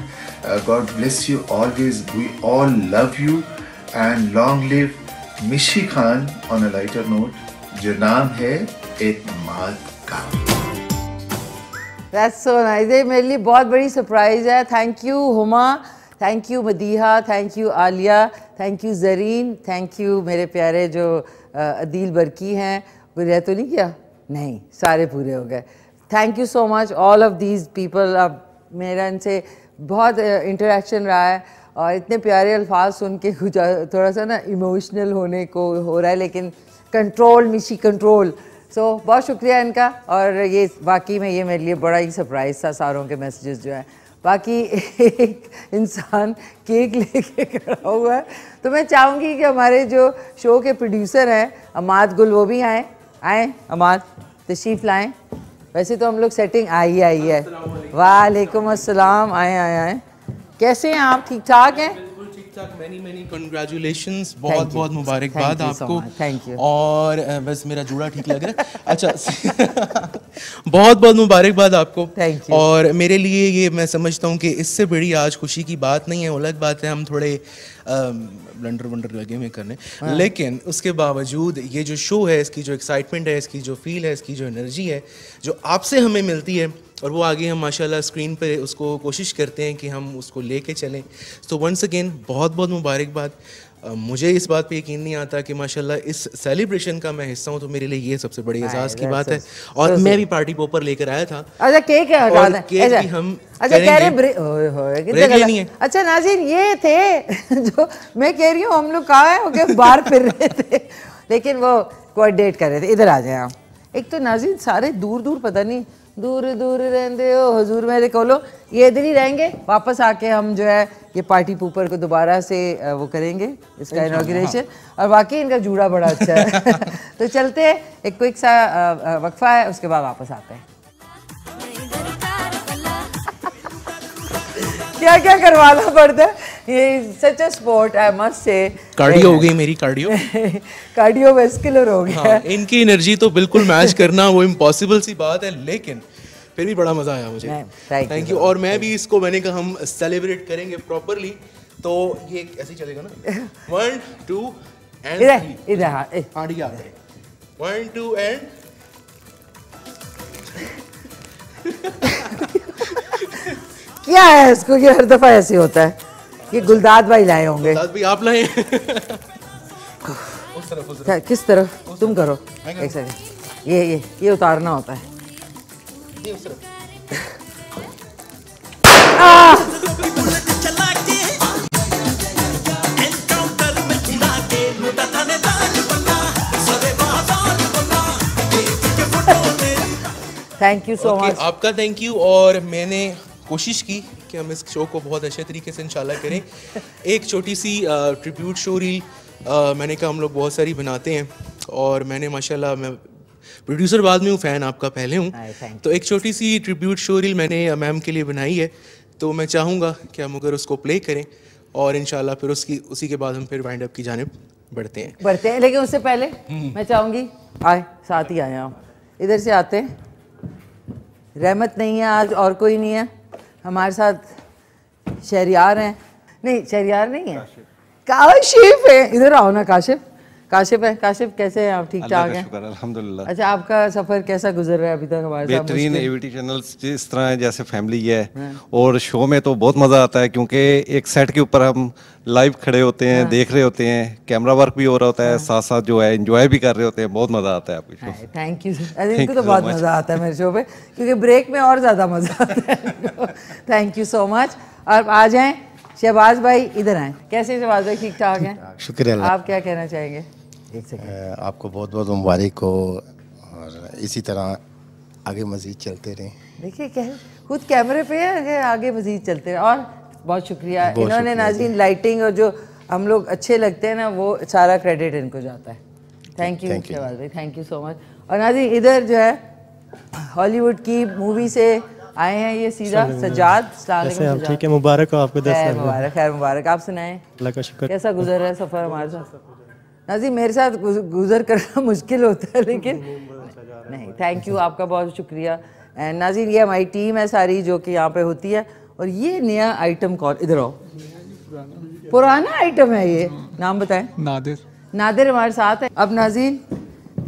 God bless you always. We all love you and long live Mishi Khan. On a lighter note, जो नाम है एतमाद का। That's so nice. ये मेरे लिए बहुत बड़ी सरप्राइज है। Thank you Huma, thank you Madiha, thank you Alia, thank you Zareen, thank you मेरे प्यारे जो अदील बरकी हैं। वो रह तो नहीं किया? नहीं, सारे पूरे हो गए। Thank you so much all of these people. अब मेरा इनसे बहुत इंटरेक्शन रहा है और इतने प्यारे अल्फाज सुन के कुछ थोड़ा सा ना इमोशनल होने को हो रहा है, लेकिन कंट्रोल मिशी कंट्रोल। सो बहुत शुक्रिया इनका। और ये वाकई में ये मेरे लिए बड़ा ही सरप्राइज़ था, सारों के मैसेजेस जो हैं बाकी एक इंसान केक लेके खड़ा हुआ है। तो मैं चाहूँगी कि हमारे जो शो के प्रोड्यूसर हैं अमाद गुल वो भी आए अमाद तशरीफ़ लाएं। वैसे तो हम लोग सेटिंग आई है। वालेकुम अस्सलाम, आए। कैसे हैं आप? ठीक ठाक हैं? मैनी कंग्रेचुलेशंस, बहुत बहुत मुबारकबाद आपको। Thank you. और बस मेरा जूड़ा ठीक लग रहा है। अच्छा बहुत बहुत मुबारकबाद आपको। Thank you. और मेरे लिए ये मैं समझता हूँ कि इससे बड़ी आज खुशी की बात नहीं है। अलग बात है हम थोड़े ब्लंडर लगे हुए करने, लेकिन उसके बावजूद ये जो शो है, इसकी जो एक्साइटमेंट है, इसकी जो फील है, इसकी जो एनर्जी है जो आपसे हमें मिलती है, और वो आगे हम माशाल्लाह स्क्रीन पे उसको कोशिश करते हैं कि हम उसको लेके चलें। तो वंस अगेन बहुत बहुत मुबारकबाद। मुझे इस बात पे यकीन नहीं आता कि माशाल्लाह इस सेलिब्रेशन का मैं हिस्सा हूँ, तो मेरे लिए ये सबसे बड़ी एहसास की बात है। और मैं भी पार्टी पॉपर लेकर आया था। अच्छा केक है, और केक भी हम अच्छा कह रहे नहीं है। अच्छा नाज़रीन ये थे जो मैं कह रही हूँ, हम लोग कहाँ हैं बाहर फिर रहे थे, लेकिन वो कोऑर्डिनेट कर रहे थे। इधर आ जाए आप। एक तो नाज़रीन सारे दूर पता नहीं दूर रहते हो हुजूर मेरे कोलो, ये इधर ही रहेंगे। वापस आके हम जो है ये पार्टी पूपर को दोबारा से वो करेंगे इसका इनॉग्रेशन। और वाकई इनका जूड़ा बड़ा अच्छा है। तो चलते हैं, एक क्विक सा वक्फा है, उसके बाद वापस आते हैं। क्या क्या करवाना पड़ता है, ये such a sport I must say. Cardio हो गई मेरी, कार्डियोवैस्कुलर हो गया। हाँ, इनकी एनर्जी तो बिल्कुल मैच करना वो इम्पॉसिबल सी बात है, लेकिन फिर भी बड़ा मजा आया मुझे। Thank you. और मैं भी इसको मैंने कहा हम सेलिब्रेट करेंगे प्रॉपरली, तो ये ऐसे ही चलेगा ना। 1 2 एंड इधर हाँ ठीक है। 1 2 एंड क्या है इसको, ये हर दफा ऐसे होता है। ये गुलदाद भाई लाए होंगे। गुलदाद भाई आप लाए? उस तरफ। किस तरफ? तुम करो एक सेकंड। ये उतारना होता है। उस तरफ। Thank you so much. आपका थैंक यू। और मैंने कोशिश की कि हम इस शो को बहुत अच्छे तरीके से इंशाल्लाह करें। एक छोटी सी ट्रिब्यूट शो रील मैंने कहा हम लोग बहुत सारी बनाते हैं, और मैंने माशाल्लाह मैं प्रोड्यूसर बाद में हूँ, फ़ैन आपका पहले हूँ, तो एक छोटी सी ट्रिब्यूट शो रील मैंने मैम के लिए बनाई है। तो मैं चाहूँगा कि हम अगर उसको प्ले करें, और इंशाल्लाह फिर उसी के बाद हम फिर वाइंड अप की जानिब बढ़ते हैं। लेकिन उससे पहले मैं चाहूँगी आए साथ ही आए हम इधर से आते हैं। रहमत नहीं है आज, और कोई नहीं है हमारे साथ। शहरियार हैं, नहीं शहरियार नहीं है, काशिफ है। इधर आओ ना काशिफ है। काशिफ कैसे हैं आप? ठीक ठाक हैं? अल्हम्दुलिल्लाह। अच्छा आपका सफ़र कैसा गुजर रहा है अभी तक हमारे साथ? बेहतरीन। एवीटी चैनल्स जिस तरह है जैसे फैमिली है, और शो में तो बहुत मज़ा आता है, क्योंकि एक सेट के ऊपर हम लाइव खड़े होते हैं, देख रहे होते हैं, कैमरा वर्क भी हो रहा होता है, साथ साथ जो है एंजॉय भी कर रहे होते हैं। बहुत मज़ा आता है आपके शो। Thank you. इनको तो बहुत मज़ा आता है मेरे शो पे, क्योंकि ब्रेक में और ज़्यादा मज़ा आता है। Thank you so much. और आ जाएँ शहबाज भाई, इधर आएँ। कैसे शहबाज भाई? ठीक ठाक हैं? शुक्रिया। आप क्या कहना चाहेंगे? एक सेकंड। आपको बहुत बहुत मुबारक हो, और इसी तरह आगे मज़ीद चलते रहें। देखिए क्या खुद कैमरे पे है, आगे मज़ीद चलते रहें। और बहुत शुक्रिया इन्होंने नाज़रीन लाइटिंग और जो हम लोग अच्छे लगते हैं ना, वो सारा क्रेडिट इनको जाता है। थैंक यू शहबाज भाई, थैंक यू सो मच। और नाज़रीन इधर जो है हॉलीवुड की मूवी से आए हैं, ये सीधा सजाद। ठीक है, मुबारक हो आपको। खैर मुबारक। आप सुनाएं, अल्लाह का शुक्र। कैसा गुजर रहा है सफ़र हमारे साथ? नाज़रीन मेरे साथ गुजर करना मुश्किल होता है, लेकिन नहीं थैंक यू, आपका बहुत शुक्रिया। एंड नाज़रीन ये हमारी टीम है सारी जो कि यहाँ पे होती है। और ये नया आइटम कौन? इधर आओ। पुराना आइटम है ये, नाम बताएं। नादिर हमारे साथ है। अब नाज़रीन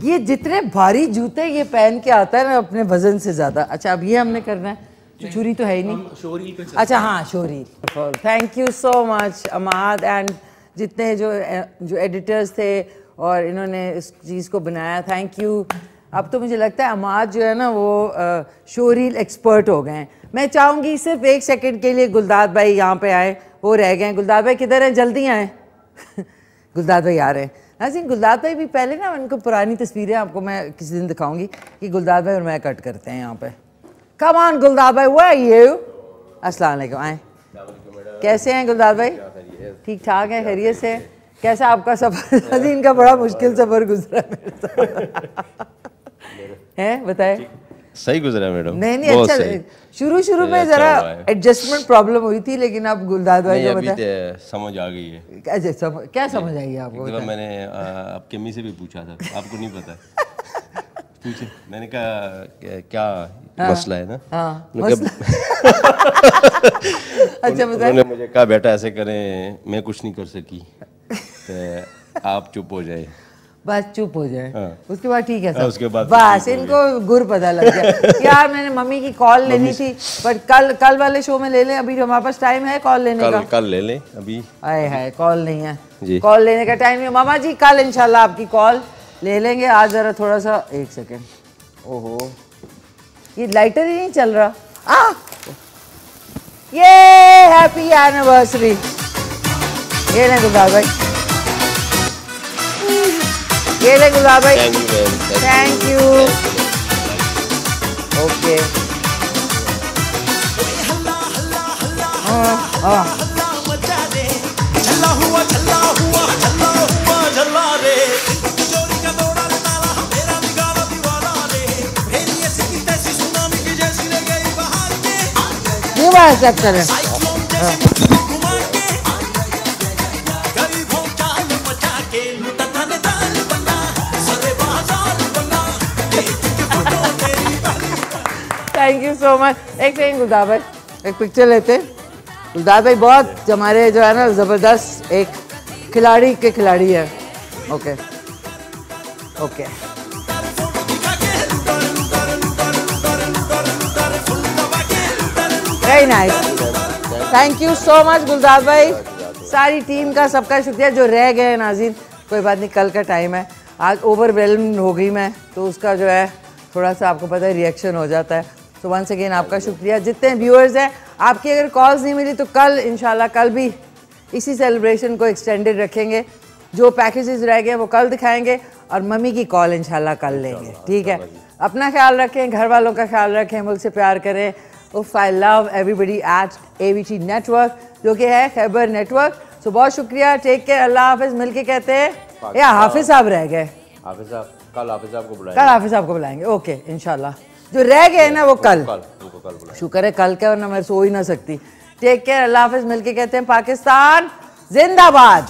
ये जितने भारी जूते ये पहन के आता है ना अपने वजन से ज़्यादा। अच्छा अब ये हमने करना है, छुरी तो है ही नहीं। अच्छा हाँ sorry. Thank you so much Amad and जितने जो एडिटर्स थे और इन्होंने इस चीज़ को बनाया, थैंक यू। अब तो मुझे लगता है अमाद जो है ना वो शोरील एक्सपर्ट हो गए हैं। मैं चाहूँगी सिर्फ एक सेकंड के लिए गुलदाद भाई यहाँ पे आए, वो रह गए। गुलदाद भाई किधर हैं? जल्दी आए। गुलदाद भाई आ रहे हैं। नाज़रीन गुलदाद भाई भी पहले ना उनको पुरानी तस्वीरें आपको मैं किसी दिन दिखाऊंगी कि गुलदाद भाई और मैं कट करते हैं यहाँ पे। कम ऑन गुलदाद भाई, व्हेयर आर यू? अस्सलाम वालेकुम। आए, कैसे हैं गुलदार भाई? ठीक ठाक है, खैरियत से? कैसा आपका सफर? नाज़रीन का बड़ा मुश्किल सफर गुजरा मेरे साथ है, बताए? सही गुजरा मैडम। नहीं अच्छा, शुरू में जरा एडजस्टमेंट प्रॉब्लम हुई थी, लेकिन अब गुलदार भाई को बताया समझ आ गई है। क्या समझ आई आपको? मैंने आपके अम्मी से भी पूछा था, आपको नहीं पता पूछे, मैंने कहा क्या मसला है ना। अच्छा बताइए। उन्होंने मुझे कहा बेटा ऐसे करें, मैं कुछ नहीं कर सकी तो आप चुप हो जाए, बस चुप हो जाए। उसके बाद ठीक है सब। उसके बाद बस इनको गुर पता लग गया। यार मैंने मम्मी की कॉल लेनी थी, पर कल वाले शो में ले लें, अभी हमारे पास टाइम है कॉल लेने का? कल ले लें, अभी आए है कॉल नहीं है, कॉल लेने का टाइम नहीं। मामा जी कल इंशाल्लाह आपकी कॉल ले लेंगे। आज जरा थोड़ा सा, एक सेकेंड, ओहो ये लाइटर ही नहीं चल रहा। ये हैप्पी एनिवर्सरी, ये लें गुलदार भाई, ये ले गुलाब भाई, थैंक यू। ओके ये बात एक्सेप्ट करें। Thank you so much. एक सेकंड गुलदार भाई, एक पिक्चर लेते हैं। गुलदार भाई बहुत हमारे जो है ना ज़बरदस्त एक खिलाड़ी के खिलाड़ी है। Okay okay, very nice, thank you so much गुलदार भाई। सारी टीम का सबका शुक्रिया। जो रह गए नाज़रीन, कोई बात नहीं, कल का टाइम है। आज ओवरवेल्म हो गई मैं, तो उसका जो है थोड़ा सा आपको पता है रिएक्शन हो जाता है। तो वंस अगेन आपका शुक्रिया। जितने व्यूअर्स हैं, आपकी अगर कॉल्स नहीं मिली तो कल इंशाल्लाह कल भी इसी सेलिब्रेशन को एक्सटेंडेड रखेंगे। जो पैकेजेस रह गए वो कल दिखाएंगे और मम्मी की कॉल इंशाल्लाह कल लेंगे। ठीक है, अपना ख्याल रखें, घर वालों का ख्याल रखें, मुल्क से प्यार करें। उफ, I love everybody at AVT network, जो कि है खैबर नेटवर्क। सो बहुत शुक्रिया, टेक केयर, अल्लाह हाफिज़। मिल के कहते हैं या हाफिज़ साहब रह गए, हाफिज़ साहब कल हाफिज़ साहब को बुलाएंगे, कल हाफिज़ साहब को बुलाएंगे। ओके इंशाल्लाह, जो रह गए ना वो कल, शुक्र है कल का, वरना मैं सो ही ना सकती। टेक केयर, अल्लाह हाफिज़। मिल के कहते हैं पाकिस्तान जिंदाबाद।